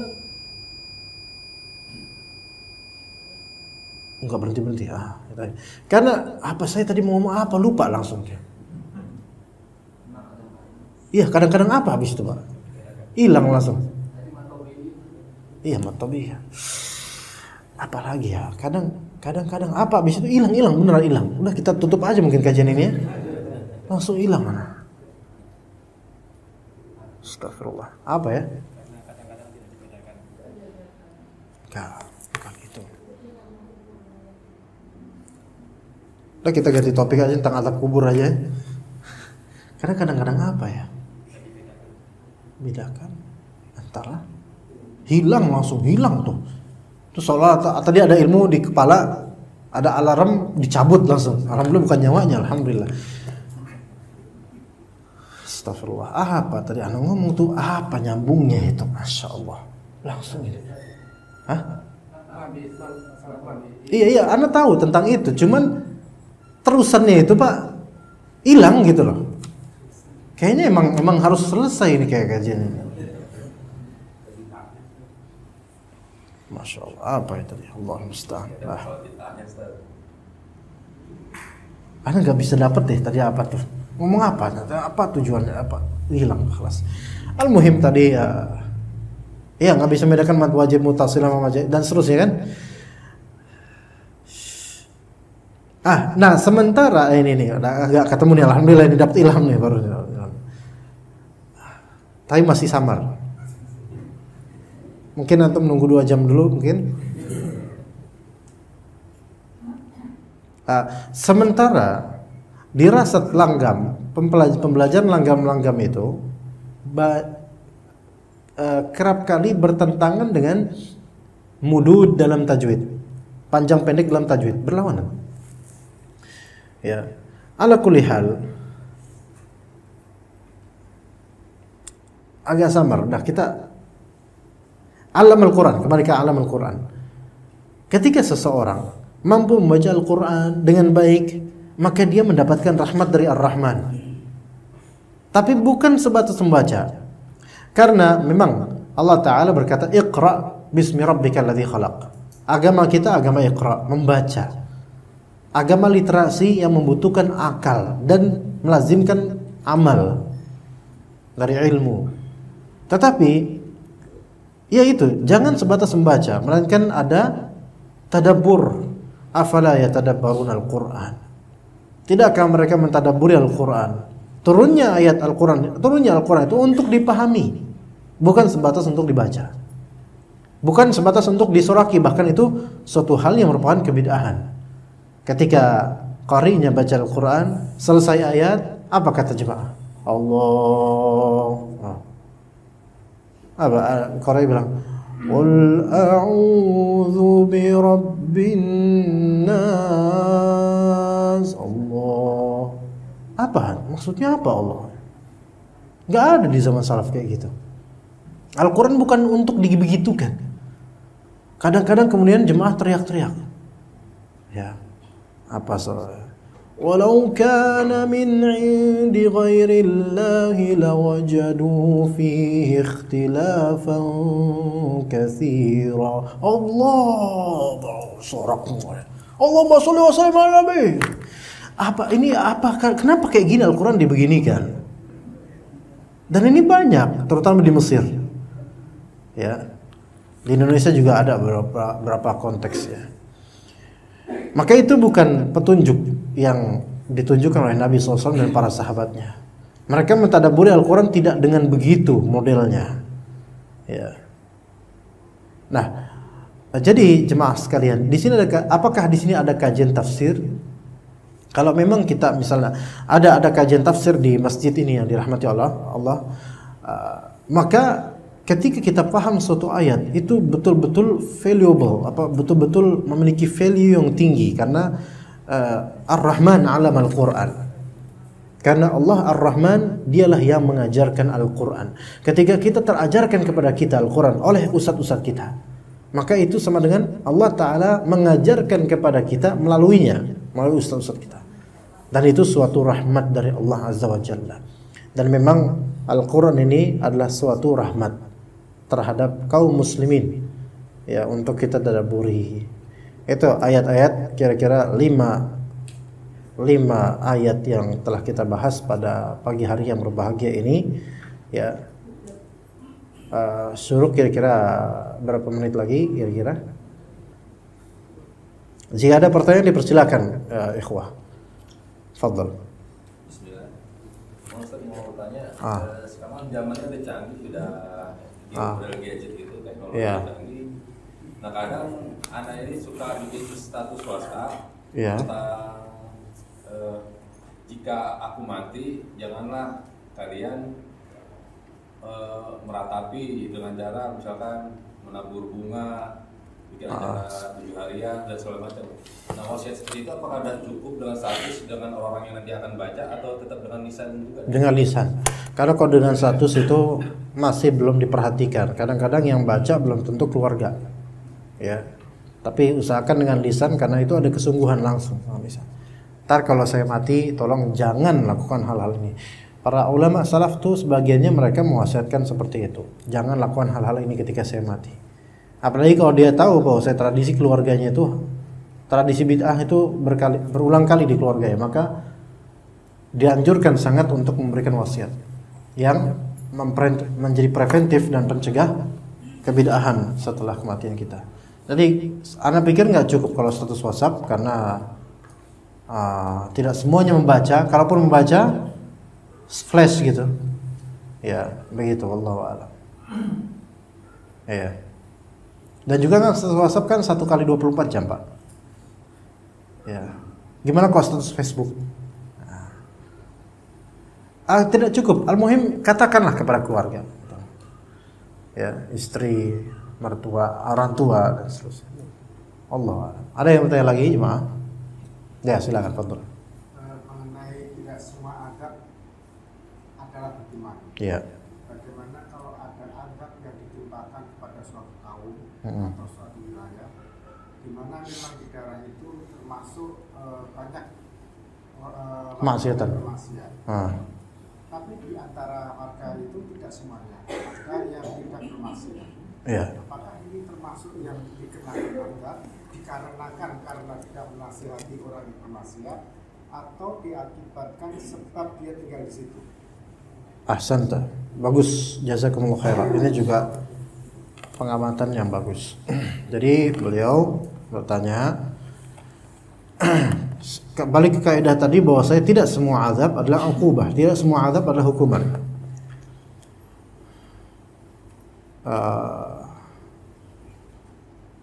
enggak berhenti. Karena apa saya tadi mau ngomong apa lupa langsung. Iya, kadang-kadang apa habis itu, Pak? Hilang langsung. Iya, mad tabi'i. Apalagi ya, kadang-kadang apa habis itu hilang beneran hilang. Udah kita tutup aja mungkin kajian ini ya. Langsung hilang mana? Astagfirullah. Apa ya? Bukan itu. Udah kita ganti topik aja tentang azab kubur aja. Karena kadang-kadang apa ya? Bedakan antara langsung hilang tuh. Terus seolah tadi ada ilmu di kepala, ada alarm dicabut langsung. Alhamdulillah bukan nyawanya, alhamdulillah. Astagfirullah. Apa tadi anak ngomong tuh apa nyambungnya itu? Masya Allah. Langsung ini. Hah? Iya, Anda tahu tentang itu, cuman terusannya itu Pak hilang gitu loh. Kayaknya emang harus selesai ini kayak kajian ini. Masya Allah, apa itu? Allah musta'an. Anda nggak bisa dapat deh tadi apa tuh? Ngomong apa? Apa tujuannya? Apa? Hilang kelas. Al-muhim tadi ya nggak bisa membedakan mad wajib mutasil sama wajib dan seterusnya kan. Nah sementara ini nih agak ketemu nih, alhamdulillah ini dapat ilham nih baru. Tapi masih samar. Mungkin antum menunggu 2 jam dulu mungkin. Sementara dirasat langgam, pembelajaran langgam-langgam itu kerap kali bertentangan dengan mudud dalam tajwid, panjang pendek dalam tajwid, berlawanan. Ya, ala kulli hal agak samar. Dah kita alam Al-Quran, kembali ke alam Al-Quran. Ketika seseorang mampu membaca Al-Quran dengan baik, maka dia mendapatkan rahmat dari Ar-Rahman. Tapi bukan sebatas membaca. Karena memang Allah Ta'ala berkata, Iqra bismi rabbikal ladzi khalaq. Agama kita agama Iqra, membaca. Agama literasi yang membutuhkan akal dan melazimkan amal dari ilmu. Tetapi ya itu, jangan sebatas membaca, melainkan ada tadabbur. Afala yatadabbarun al-Qur'an. Tidakkah mereka mentadabburi Al-Qur'an? Turunnya ayat Al-Qur'an, turunnya Al-Qur'an itu untuk dipahami, bukan sebatas untuk dibaca. Bukan sebatas untuk disoraki, bahkan itu suatu hal yang merupakan kebid'ahan. Ketika qari'nya baca Al-Qur'an, selesai ayat, apa kata jemaah? Allah. Apa qari bilang? Qul a'udzu birabbin nas. Allah. Apa? Maksudnya apa Allah? Enggak ada di zaman salaf kayak gitu. Al-Qur'an bukan untuk dibegitukan. Kadang-kadang kemudian jemaah teriak-teriak. Ya. Apa soalnya? Walau kana min 'indi ghairillahi lawajadu fihi ikhtilafan katsira. Allah sorakmu. Allahumma shalli wa sallim ala nabi. Kenapa kayak gini Al-Qur'an dibeginikan? Dan ini banyak, terutama di Mesir. Ya. Di Indonesia juga ada beberapa konteks ya. Maka itu bukan petunjuk yang ditunjukkan oleh Nabi SAW dan para sahabatnya. Mereka mentadabburi Al-Quran tidak dengan begitu modelnya. Ya. Nah, jadi jemaah sekalian, di sini apakah di sini ada kajian tafsir? Kalau memang kita misalnya ada kajian tafsir di masjid ini yang dirahmati Allah, maka ketika kita paham suatu ayat itu betul-betul valuable, betul-betul memiliki value yang tinggi karena Ar-Rahman 'allama Al-Qur'an. Karena Allah Ar-Rahman, dialah yang mengajarkan Al-Qur'an. Ketika kita terajarkan kepada kita Al-Qur'an oleh ustaz-ustaz kita, maka itu sama dengan Allah Ta'ala mengajarkan kepada kita melalui ustaz-ustaz kita. Dan itu suatu rahmat dari Allah Azza wa Jalla. Dan memang Al-Qur'an ini adalah suatu rahmat terhadap kaum muslimin ya, untuk kita tadabburi. Itu ayat-ayat kira-kira 5 ayat yang telah kita bahas pada pagi hari yang berbahagia ini ya. Suruh kira-kira berapa menit lagi kira-kira? Jika ada pertanyaan dipersilakan ikhwah. Fadhal. Bismillah. Mau tanya, sekarang zamannya udah canggih, sudah gadget gitu, teknologi canggih. Nah kadang anak ini suka bikin status WhatsApp tentang jika aku mati janganlah kalian meratapi dengan cara misalkan menabur bunga, bikin acara 7 harian dan segala macam. Nah wasiat seperti itu apakah sudah cukup dengan status dengan orang yang nanti akan baca atau tetap dengan lisan juga? Dengan lisan. Karena kalau dengan status itu masih belum diperhatikan. Kadang-kadang yang baca belum tentu keluarga. Ya. Tapi usahakan dengan lisan karena itu ada kesungguhan langsung. Ntar kalau saya mati, tolong jangan lakukan hal-hal ini. Para ulama salaf tuh sebagiannya mereka mewasiatkan seperti itu. Jangan lakukan hal-hal ini ketika saya mati. Apalagi kalau dia tahu bahwa saya tradisi keluarganya itu, tradisi bid'ah itu berulang kali di keluarganya, maka dianjurkan sangat untuk memberikan wasiat yang menjadi preventif dan pencegah kebid'ahan setelah kematian kita. Jadi, Anda pikir nggak cukup kalau status WhatsApp karena tidak semuanya membaca. Kalaupun membaca, flash gitu. Ya, begitu. Wallahu a'lam. Ya. Dan juga kan status WhatsApp kan 1 kali 24 jam, Pak. Ya. Gimana kalau status Facebook? Tidak cukup. Al-muhim katakanlah kepada keluarga. Ya, istri, mertua, orang tua dan seterusnya. Allah. Ada yang bertanya lagi, jemaah? Ya, silakan, Fadl. Mengenai tidak semua adab adalah bagaimana? Iya. Bagaimana kalau ada adab yang ditimpakan kepada suatu kaum atau suatu wilayah, di mana memang di daerah itu termasuk banyak maksiatan. Tapi di antara warga itu tidak semuanya, warga yang tidak bermaksiat. Iya. Apakah ini termasuk yang dikenakan adab dikarenakan karena tidak menasihati orang yang bermaksiat, atau diakibatkan sebab dia tinggal di situ? Ahsanta. Bagus, jazakumullah khairan. Ini juga pengamatan yang bagus. Jadi beliau bertanya, balik ke kaidah tadi bahwa saya tidak semua azab adalah uqubah, tidak semua azab adalah hukuman.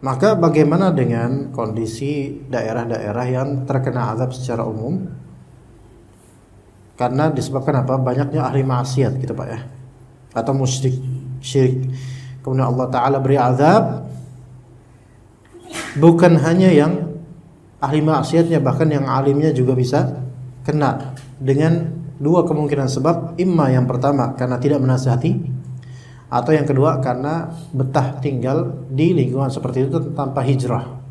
Maka bagaimana dengan kondisi daerah-daerah yang terkena azab secara umum? Karena disebabkan apa? Banyaknya ahli maksiat gitu Pak ya, atau musyrik, syirik. Kemudian Allah Ta'ala beri azab bukan hanya yang ahli maksiatnya, bahkan yang alimnya juga bisa kena, dengan dua kemungkinan sebab. Imma yang pertama karena tidak menasihati, atau yang kedua karena betah tinggal di lingkungan seperti itu tanpa hijrah.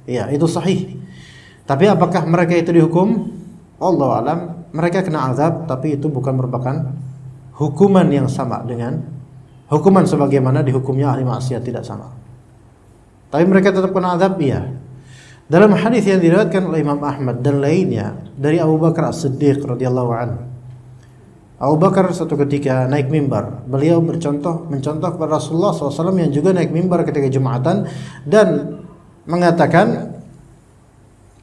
Ya, itu sahih. Tapi apakah mereka itu dihukum? Allahu alam, mereka kena azab, tapi itu bukan merupakan hukuman yang sama dengan hukuman sebagaimana dihukumnya ahli maksiat, tidak sama. Tapi mereka tetap kena azab, iya. Dalam hadis yang diriwayatkan oleh Imam Ahmad dan lainnya dari Abu Bakar As-Siddiq radhiyallahu anhu, Abu Bakar suatu ketika naik mimbar. Beliau mencontoh kepada Rasulullah SAW yang juga naik mimbar ketika Jumatan dan mengatakan,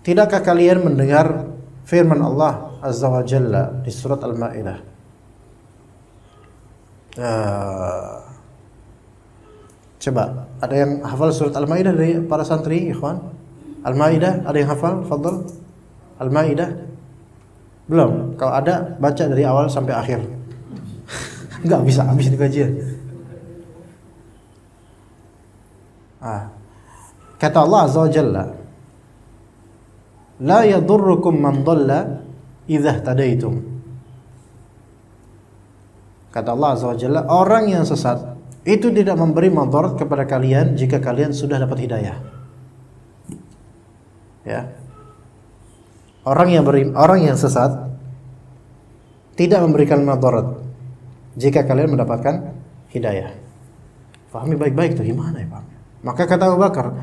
tidakkah kalian mendengar firman Allah Azza wa Jalla di surat Al-Ma'idah? Coba, ada yang hafal surat Al-Ma'idah dari para santri, ikhwan? Al-Ma'idah, ada yang hafal? Fadl. Al-Ma'idah? Belum? Kalau ada, baca dari awal sampai akhir. Enggak bisa habis di kajian. Kata Allah Azza wa Jalla, la yadurrukum man dhalla idza ihtadaitum. Kata Allah Azza wa Jalla, orang yang sesat itu tidak memberi madarat kepada kalian jika kalian sudah dapat hidayah. Ya. Orang yang sesat tidak memberikan madarat jika kalian mendapatkan hidayah. Pahami baik-baik itu gimana ya, Pak? Maka kata Abu Bakar,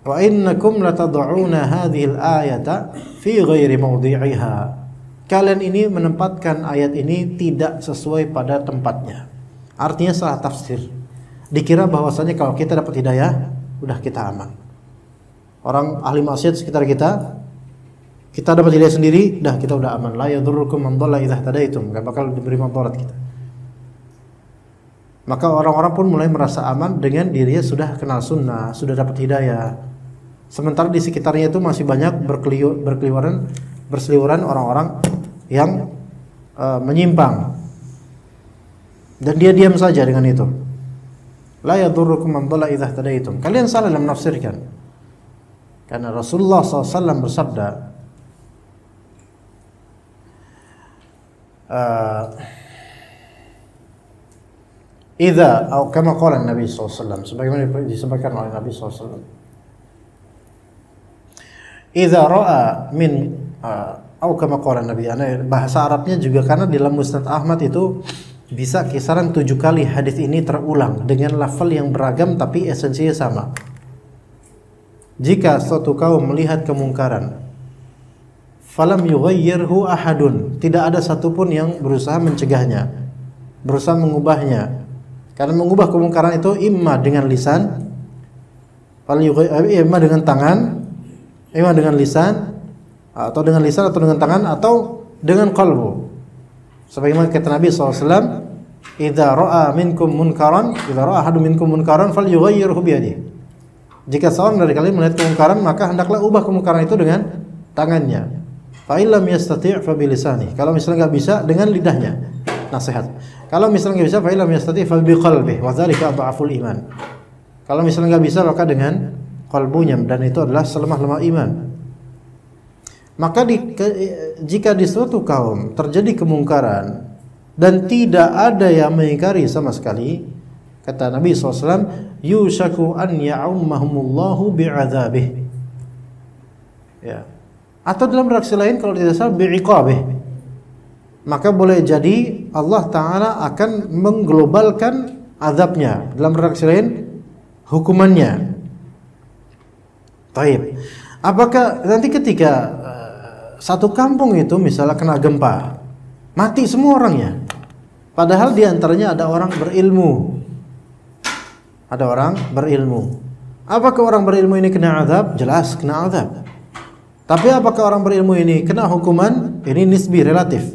wa innakum latad'una hadhil ayata fi ghairi mawdi'iha. Kalian ini menempatkan ayat ini tidak sesuai pada tempatnya. Artinya salah tafsir. Dikira bahwasanya kalau kita dapat hidayah, udah kita aman. Orang ahli maksiat sekitar kita dapat hidayah sendiri, dah kita udah aman. La yadurrukum man dhalla idza ihtadaitum. Enggak bakal diberi madarat kita. Maka orang-orang pun mulai merasa aman dengan dirinya sudah kenal sunnah, sudah dapat hidayah. Sementara di sekitarnya itu masih banyak berseliweran orang-orang yang menyimpang. Dan dia diam saja dengan itu. La yadurrukum man dhalla idza ihtadaitum. Kalian salah dalam menafsirkan. Karena Rasulullah SAW bersabda, idza atau kama qala Nabi SAW, sebagaimana disampaikan oleh Nabi SAW, idza ra'a min au kama qala Nabi. Bahasa Arabnya juga karena di dalam Musnad Ahmad itu bisa kisaran 7 kali hadis ini terulang dengan lafal yang beragam tapi esensinya sama. Jika suatu kaum melihat kemungkaran, falam yughayyirhu ahadun, tidak ada satupun yang berusaha mencegahnya, berusaha mengubahnya. Karena mengubah kemungkaran itu imma dengan lisan, imma dengan tangan, imma dengan lisan, atau dengan lisan atau dengan tangan atau dengan qalbu. Sebagaimana kata Nabi SAW, idza ra'a minkum munkaran, idza ra'a ahadun minkum munkaran falyughayyirhu biyadihi. Jika seorang dari kalian melihat kemungkaran, maka hendaklah ubah kemungkaran itu dengan tangannya. Fa illam yastati' fa bilisani. Kalau misalnya enggak bisa, dengan lidahnya. Nasihat. Kalau misalnya enggak bisa, fa illam yastati' fa biqalbihi wa dzalika dha'ful iman. Kalau misalnya enggak bisa, maka dengan qalbunya, dan itu adalah selemah-lemah iman. Maka jika di suatu kaum terjadi kemungkaran dan tidak ada yang mengingkari sama sekali, kata Nabi SAW, yushaku an ya'ummahumullahu bi'adzabih. Ya. Atau dalam redaksi lain kalau tidak salah bi'iqabih. Maka boleh jadi Allah Ta'ala akan mengglobalkan azabnya. Dalam redaksi lain hukumannya. Taib. Apakah nanti ketika satu kampung itu misalnya kena gempa, mati semua orangnya, padahal di antaranya ada orang berilmu. Ada orang berilmu. Apakah orang berilmu ini kena azab? Jelas kena azab. Tapi apakah orang berilmu ini kena hukuman? Ini nisbi, relatif.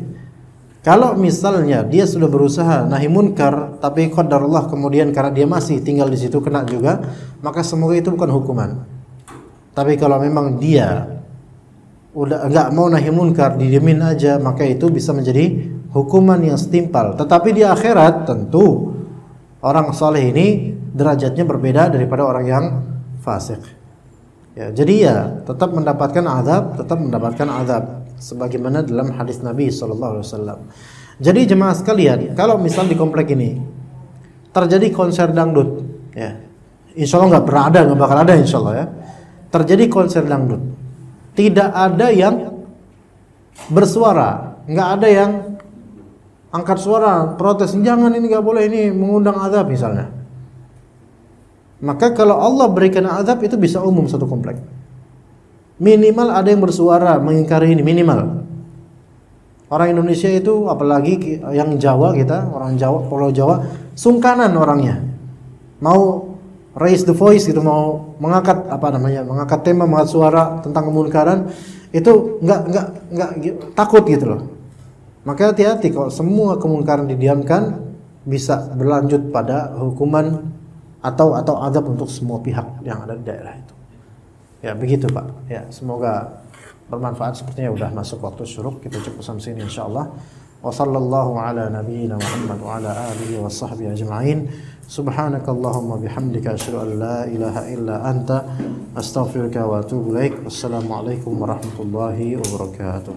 Kalau misalnya dia sudah berusaha nahi munkar, tapi qadarullah kemudian karena dia masih tinggal di situ kena juga, maka semoga itu bukan hukuman. Tapi kalau memang dia udah enggak mau nahi munkar, didiemin aja, maka itu bisa menjadi hukuman yang setimpal. Tetapi di akhirat tentu orang saleh ini derajatnya berbeda daripada orang yang fasik. Ya, jadi ya tetap mendapatkan azab, sebagaimana dalam hadis Nabi SAW. Jadi jemaah sekalian, kalau misal di komplek ini terjadi konser dangdut, ya, insya Allah nggak bakal ada insya Allah ya. Terjadi konser dangdut, tidak ada yang bersuara, nggak ada yang angkat suara protes, jangan ini nggak boleh, ini mengundang azab misalnya. Maka kalau Allah berikan azab itu bisa umum satu komplek. Minimal ada yang bersuara mengingkari ini, minimal. Orang Indonesia itu apalagi yang Jawa, kita orang Jawa, Pulau Jawa, sungkanan orangnya. Mau raise the voice gitu, mau mengangkat mengangkat tema, mengangkat suara tentang kemungkaran, itu enggak takut gitu loh. Maka hati-hati kalau semua kemungkaran didiamkan, bisa berlanjut pada hukuman atau azab untuk semua pihak yang ada di daerah itu. Ya begitu Pak. Ya semoga bermanfaat. Sepertinya udah masuk waktu syuruk. Kita cukup sampai sini insyaallah. Wa sallallahu ala nabiyyina Muhammad wa ala alihi wa sahbihi ajma'in. Subhanakallahumma bihamdika asyhadu an la ilaha illa anta astaghfiruka wa atubu ilaik. Wassalamualaikum warahmatullahi wabarakatuh.